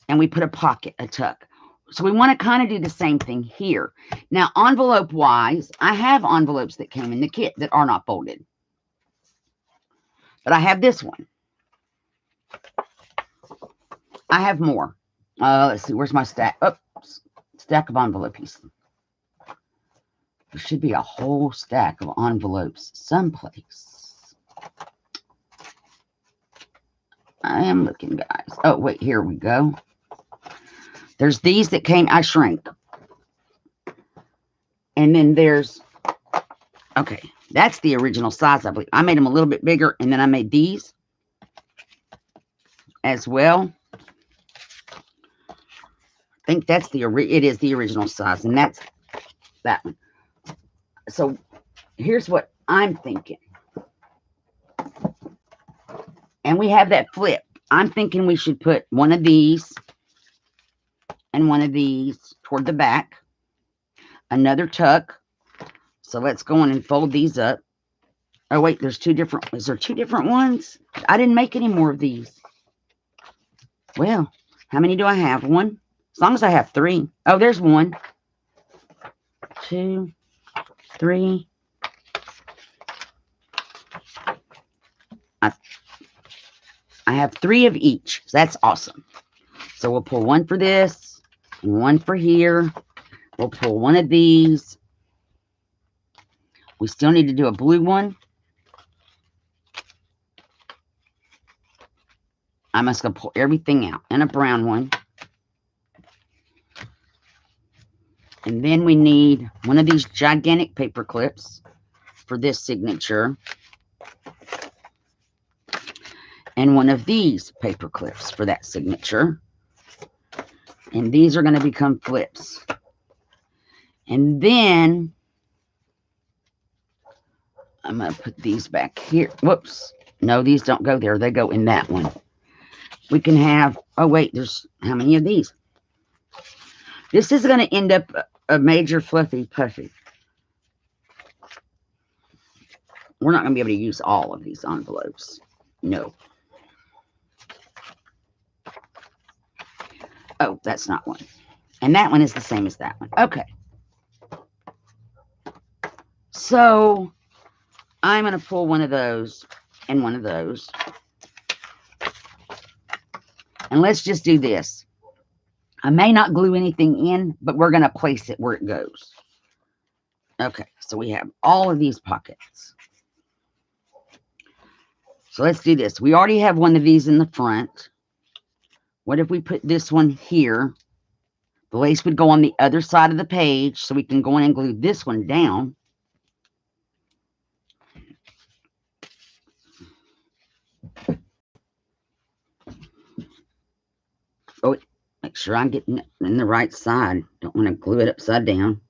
And we put a pocket, a tuck. So we want to kind of do the same thing here. Now, envelope-wise, I have envelopes that came in the kit that are not folded. But I have this one. I have more. Let's see. Where's my stack? Oh, stack of envelope pieces. There should be a whole stack of envelopes someplace. I am looking, guys. Oh, wait. Here we go. There's these that came, I shrank. And then there's, okay, that's the original size, I believe. I made them a little bit bigger, and then I made these as well. I think that's it is the original size, and that's that one. So here's what I'm thinking. And we have that flip. I'm thinking we should put one of these and one of these toward the back. Another tuck. So let's go on and fold these up. Oh, wait, there's two different. Is there two different ones? I didn't make any more of these. Well, how many do I have? One? As long as I have three. Oh, there's one. 2, 3. I have 3 of each. So that's awesome. So we'll pull one for this and one for here. We'll pull one of these. We still need to do a blue one. I'm just going to pull everything out. And a brown one. And then we need one of these gigantic paper clips for this signature. And one of these paper clips for that signature. And these are going to become flips. And then I'm going to put these back here. Whoops. No, these don't go there. They go in that one. We can have, oh wait, there's how many of these? This is going to end up a major fluffy puffy. We're not going to be able to use all of these envelopes. No. Oh, that's not one. And that one is the same as that one. Okay. So I'm going to pull one of those and one of those. And let's just do this. I may not glue anything in, but we're going to place it where it goes. Okay, so we have all of these pockets. So let's do this. We already have one of these in the front. What if we put this one here? The lace would go on the other side of the page, so we can go in and glue this one down. Oh, make sure I'm getting it in the right side. Don't want to glue it upside down.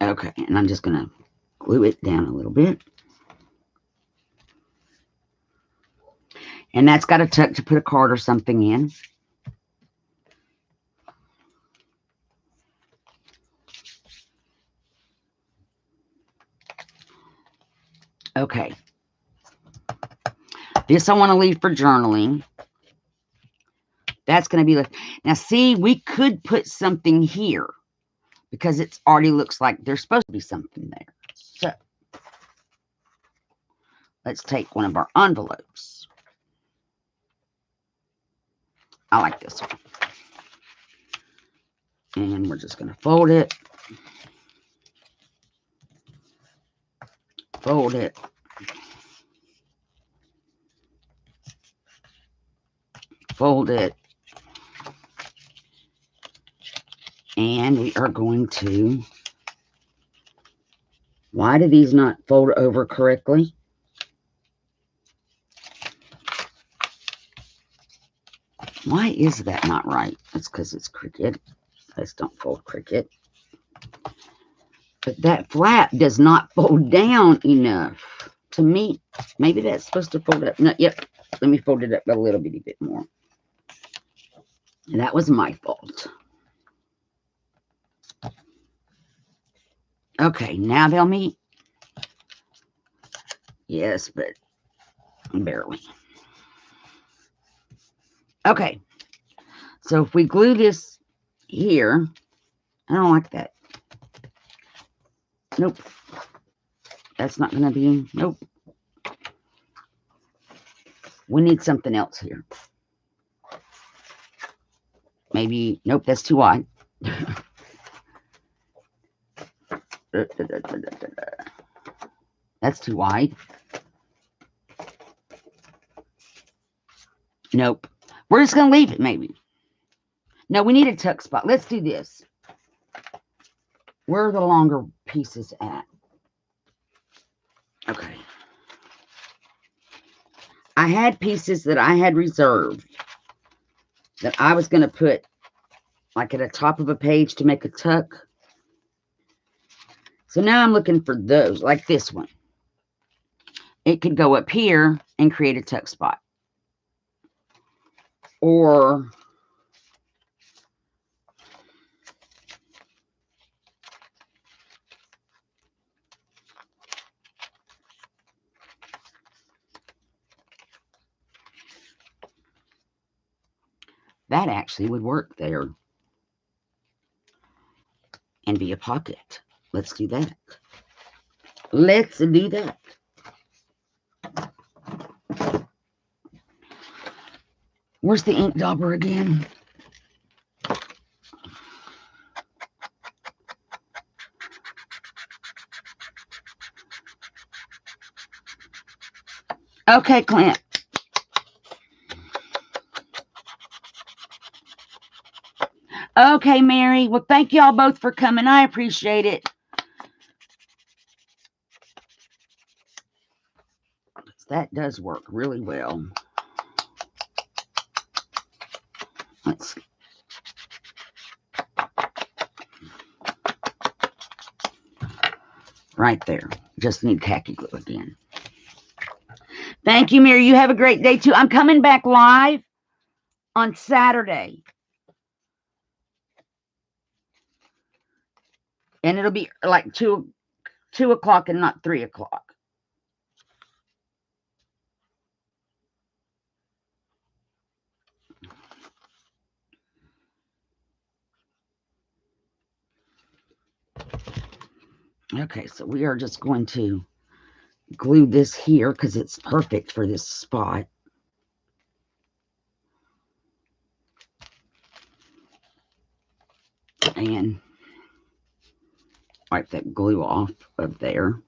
Okay, and I'm just going to glue it down a little bit. And that's got a tuck to put a card or something in. Okay. This I want to leave for journaling. That's going to be left. Now, see, we could put something here because it already looks like there's supposed to be something there. So, let's take one of our envelopes. I like this one. And we're just going to fold it. Fold it. Fold it. And we are going to, why do these not fold over correctly? Why is that not right? That's because it's crooked. Let's don't fold crooked. But that flap does not fold down enough to me. Maybe that's supposed to fold up. No, yep. Let me fold it up a little bitty bit more. And that was my fault. Okay, now they'll meet. Yes, but barely. Okay. So if we glue this here, I don't like that. Nope. That's not going to be, nope. We need something else here. Maybe, nope, that's too wide. That's too wide. Nope. We're just going to leave it, maybe. No, we need a tuck spot. Let's do this. Where are the longer pieces at? Okay. I had pieces that I had reserved that I was going to put like at the top of a page to make a tuck. So now I'm looking for those, like this one. It could go up here and create a tuck spot. Or that actually would work there and be a pocket. Let's do that. Let's do that. Where's the ink dauber again? Okay, Clint. Okay, Mary. Well, thank y'all both for coming. I appreciate it. That does work really well. Let's see. Right there. Just need khaki glue again. Thank you, Mary. You have a great day, too. I'm coming back live on Saturday. And it'll be like 2 o'clock and not 3 o'clock. Okay, so we are just going to glue this here because it's perfect for this spot. And wipe that glue off of there.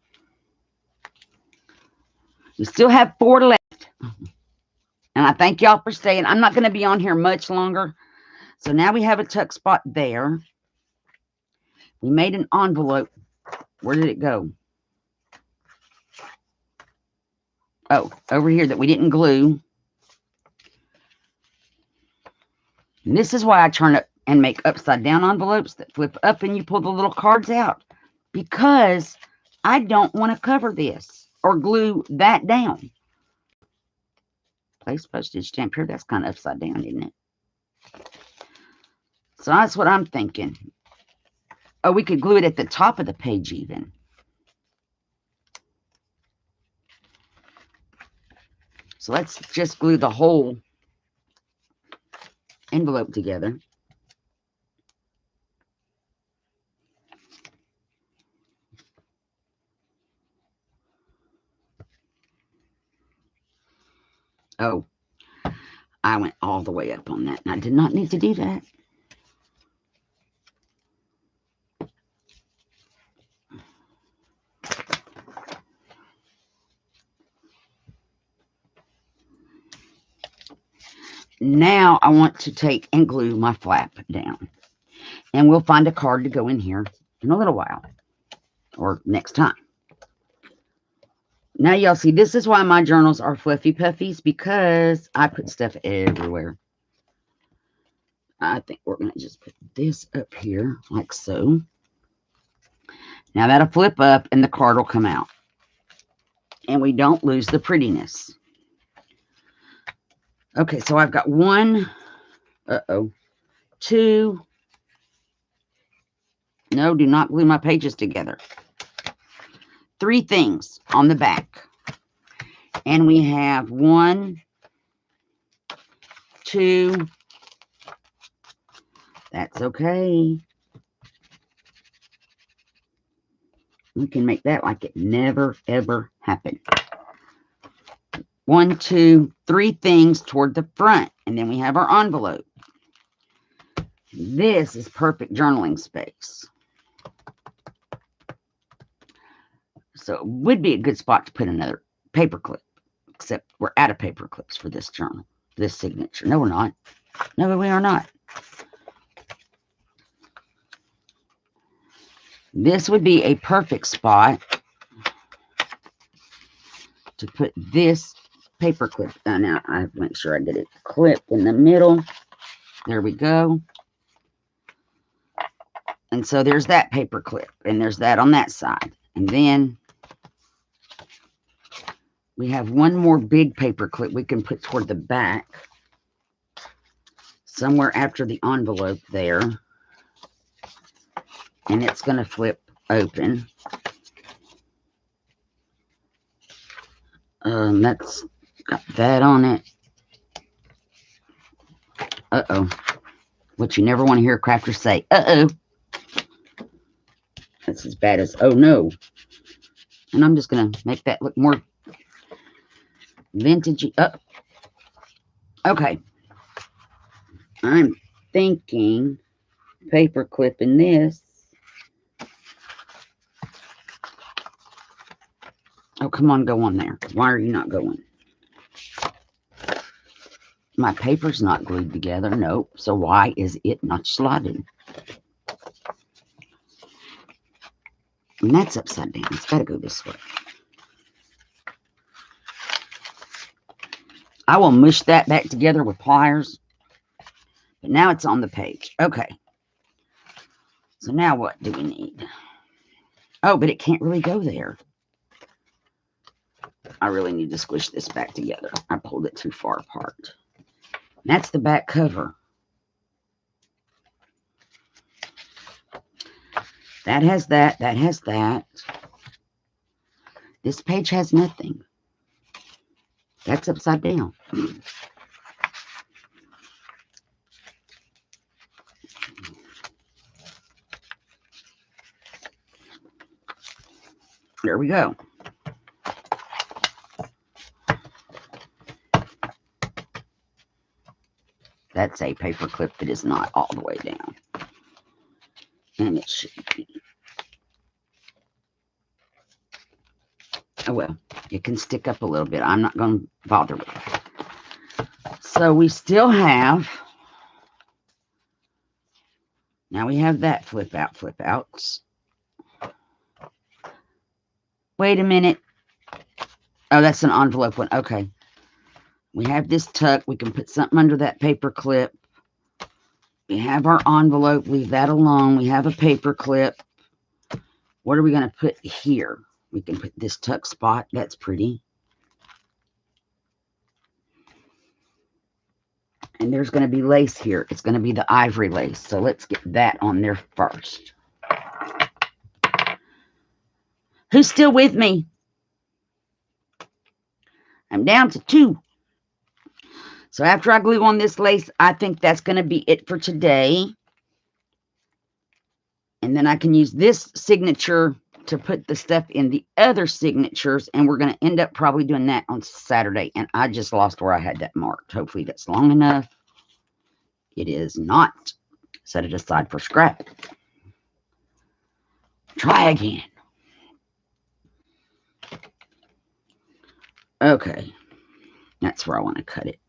We still have 4 left. And I thank y'all for staying. I'm not going to be on here much longer. So now we have a tuck spot there. We made an envelope. Where did it go? Oh, over here that we didn't glue. And this is why I turn up and make upside down envelopes that flip up and you pull the little cards out. Because I don't want to cover this or glue that down. Place postage stamp here. That's kind of upside down, isn't it? So that's what I'm thinking. Oh, we could glue it at the top of the page even. So let's just glue the whole envelope together. Oh, I went all the way up on that, and I did not need to do that. Now I want to take and glue my flap down. And we'll find a card to go in here in a little while. Or next time. Now y'all see, this is why my journals are fluffy puffies. Because I put stuff everywhere. I think we're going to just put this up here like so. Now that'll flip up and the card will come out. And we don't lose the prettiness. Okay, so I've got 1, 2. No, do not glue my pages together. 3 things on the back. And we have 1, 2. That's okay. We can make that like it never, ever happened. 1, 2, 3 things toward the front. And then we have our envelope. This is perfect journaling space. So it would be a good spot to put another paper clip. Except we're out of paper clips for this journal. This signature. No, we're not. No, we are not. This would be a perfect spot to put this paper clip. Now I have to make sure I get it clipped in the middle. There we go. And so there's that paper clip. And there's that on that side. And then we have 1 more big paper clip we can put toward the back. Somewhere after the envelope there. And it's going to flip open. That's got that on it. Uh-oh. What you never want to hear a crafter say. Uh-oh. That's as bad as, oh no. And I'm just going to make that look more vintagey. Okay. I'm thinking paper clipping this. Oh, come on, go on there. Why are you not going? My paper's not glued together. Nope. So why is it not slotted? And that's upside down. It's got to go this way. I will mush that back together with pliers. But now it's on the page. Okay. So now what do we need? Oh, but it can't really go there. I really need to squish this back together. I pulled it too far apart. That's the back cover. That has that. That has that. This page has nothing. That's upside down. There we go. That's a paper clip that is not all the way down. And it should be. Oh, well, it can stick up a little bit. I'm not going to bother with it. So we still have, now we have that flip outs. Wait a minute. Oh, that's an envelope one. Okay. We have this tuck. We can put something under that paper clip. We have our envelope. Leave that alone. We have a paper clip. What are we going to put here? We can put this tuck spot. That's pretty. And there's going to be lace here. It's going to be the ivory lace. So let's get that on there first. Who's still with me? I'm down to 2. So after I glue on this lace, I think that's going to be it for today. And then I can use this signature to put the stuff in the other signatures. And we're going to end up probably doing that on Saturday. And I just lost where I had that marked. Hopefully that's long enough. It is not. Set it aside for scrap. Try again. Okay. That's where I want to cut it.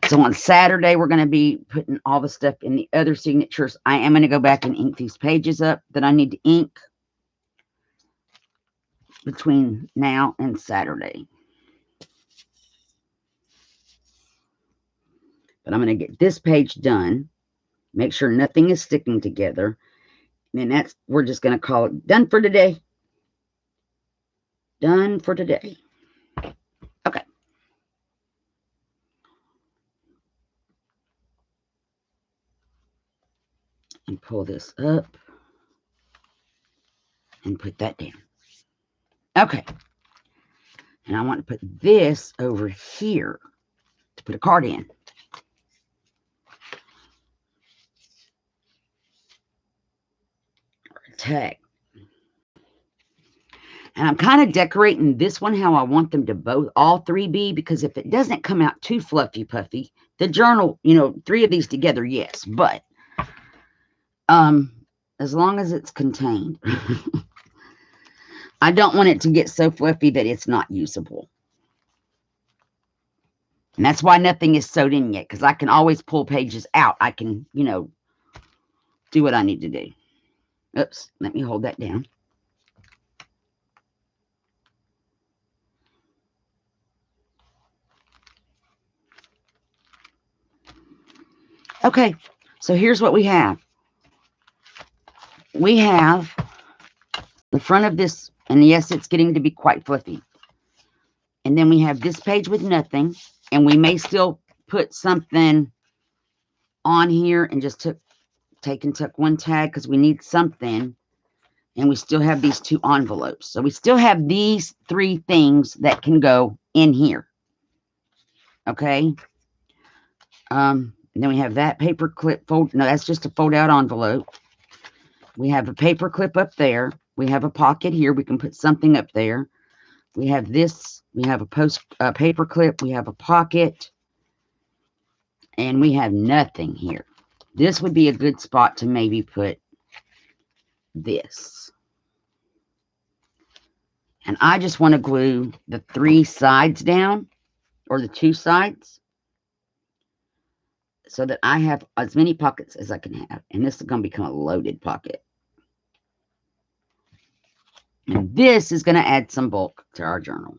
So on Saturday, we're going to be putting all the stuff in the other signatures. I am going to go back and ink these pages up that I need to ink between now and Saturday. But I'm going to get this page done. Make sure nothing is sticking together. And then we're just going to call it done for today. Done for today. Okay. And pull this up. And put that down. Okay. And I want to put this over here to put a card in. Or a tag. And I'm kind of decorating this one how I want them to both, all 3 be, because if it doesn't come out too fluffy puffy, the journal, 3 of these together, yes, but as long as it's contained. I don't want it to get so fluffy that it's not usable. And that's why nothing is sewed in yet, because I can always pull pages out. I can, do what I need to do. Oops, let me hold that down. Okay, so here's what we have. We have the front of this, and yes, it's getting to be quite fluffy. And then we have this page with nothing, and we may still put something on here and just take and tuck one tag because we need something. And we still have these 2 envelopes. So we still have these 3 things that can go in here. Okay. And then we have that paper clip fold. No, that's just a fold out envelope. We have a paper clip up there. We have a pocket here. We can put something up there. We have this. We have a paper clip. We have a pocket. And we have nothing here. This would be a good spot to maybe put this. And I just want to glue the 3 sides down, or the 2 sides, so that I have as many pockets as I can have. And this is going to become a loaded pocket. And this is going to add some bulk to our journal.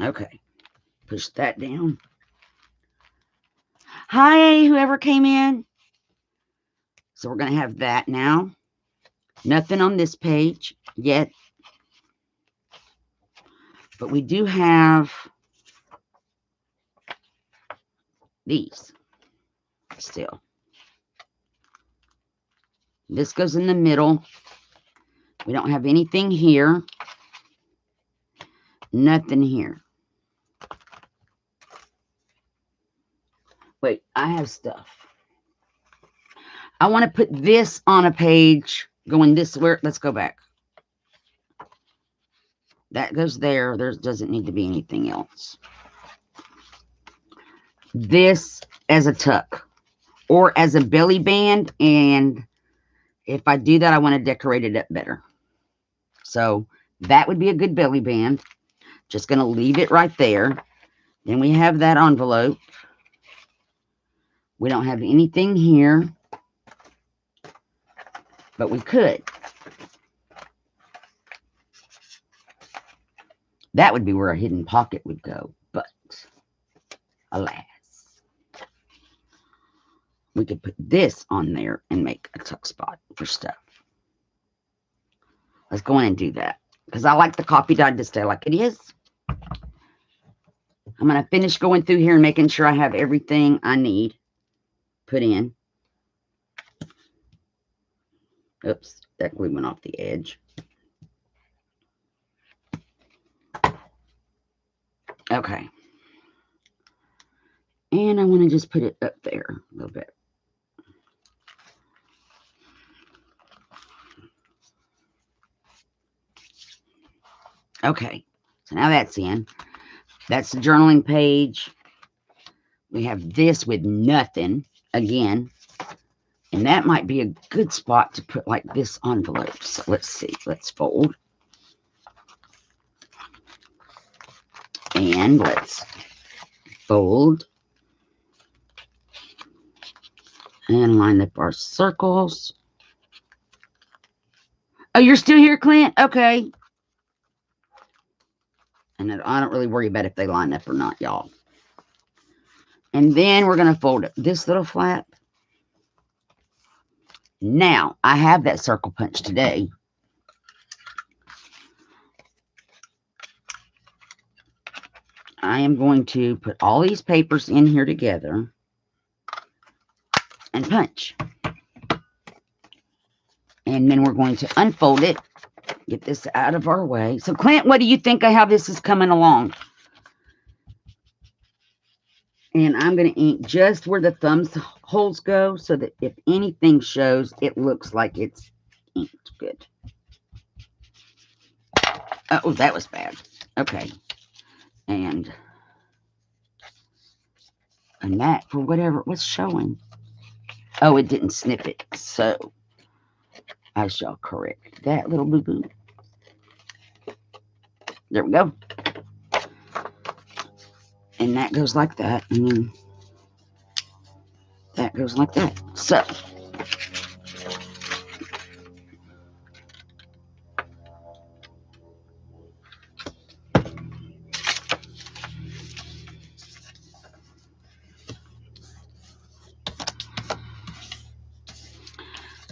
Okay. Push that down. Hi, whoever came in. So we're going to have that now. Nothing on this page yet. But we do have these still. This goes in the middle. We don't have anything here. Nothing here. Wait, I have stuff. I want to put this on a page going this way. Let's go back. That goes there. There doesn't need to be anything else. This as a tuck or as a belly band. And if I do that, I want to decorate it up better. So that would be a good belly band. Just going to leave it right there. Then we have that envelope. We don't have anything here, but we could. That would be where a hidden pocket would go, but alas. We could put this on there and make a tuck spot for stuff. Let's go in and do that, because I like the copy dyed to stay like it is. I'm going to finish going through here and making sure I have everything I need put in. Oops, that glue went off the edge. Okay. And I want to just put it up there a little bit. Okay, so now that's in. That's the journaling page. We have this with nothing again. And that might be a good spot to put like this envelope. So let's see. Let's fold. And let's fold. And line up our circles. Oh, you're still here, Clint? Okay. And I don't really worry about if they line up or not, y'all. And then we're going to fold this little flap. Now, I have that circle punch today. I am going to put all these papers in here together and punch. And then we're going to unfold it. Get this out of our way. So, Clint, what do you think of how this is coming along? And I'm going to ink just where the thumb holes go so that if anything shows, it looks like it's inked good. Oh, that was bad. Okay. And that, for whatever it was showing. Oh, it didn't snip it. So, I shall correct that little boo-boo. There we go. And that goes like that. And then that goes like that. So.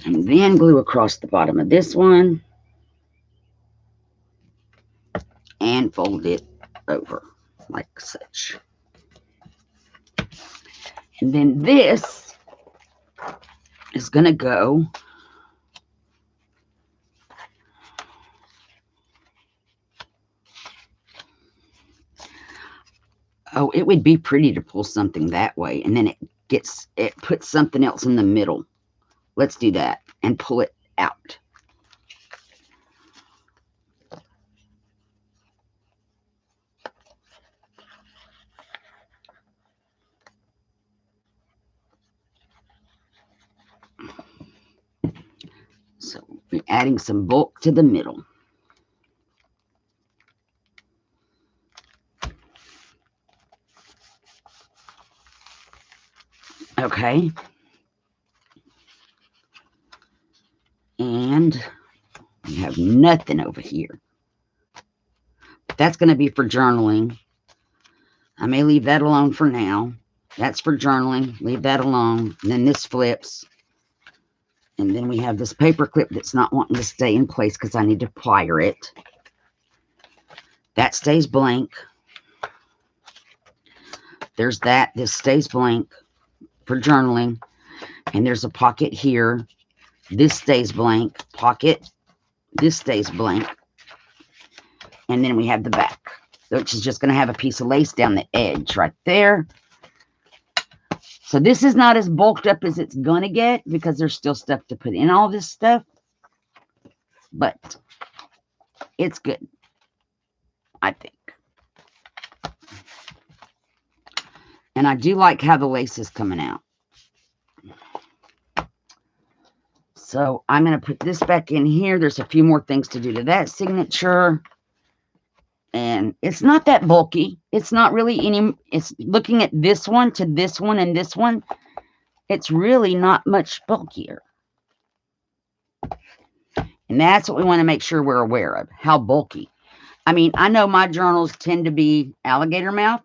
And then glue across the bottom of this one. And fold it over like such. And then this is going to go oh, it would be pretty to pull something that way, and then it puts something else in the middle. Let's do that and pull it out. So we're adding some bulk to the middle. Okay. And we have nothing over here. That's going to be for journaling. I may leave that alone for now. That's for journaling. Leave that alone. And then this flips. And then we have this paper clip that's not wanting to stay in place because I need to plier it. That stays blank. There's that. This stays blank for journaling. And there's a pocket here. This stays blank. Pocket. This stays blank. And then we have the back, which is just going to have a piece of lace down the edge right there. So this is not as bulked up as it's going to get because there's still stuff to put in all this stuff. But it's good, I think. And I do like how the lace is coming out. So I'm going to put this back in here. There's a few more things to do to that signature. And it's not that bulky. It's not really any, it's looking at this one to this one and this one. It's really not much bulkier. And that's what we want to make sure we're aware of, how bulky. I mean, I know my journals tend to be alligator mouth.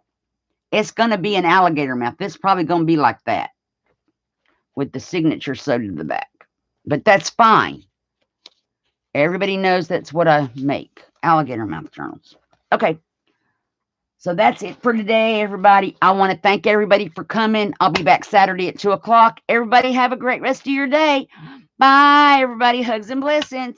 It's going to be an alligator mouth. This is probably going to be like that with the signature sewed to the back. But that's fine. Everybody knows that's what I make, alligator mouth journals. Okay, so that's it for today, everybody. I want to thank everybody for coming. I'll be back Saturday at 2 o'clock. Everybody have a great rest of your day. Bye, everybody. Hugs and blessings.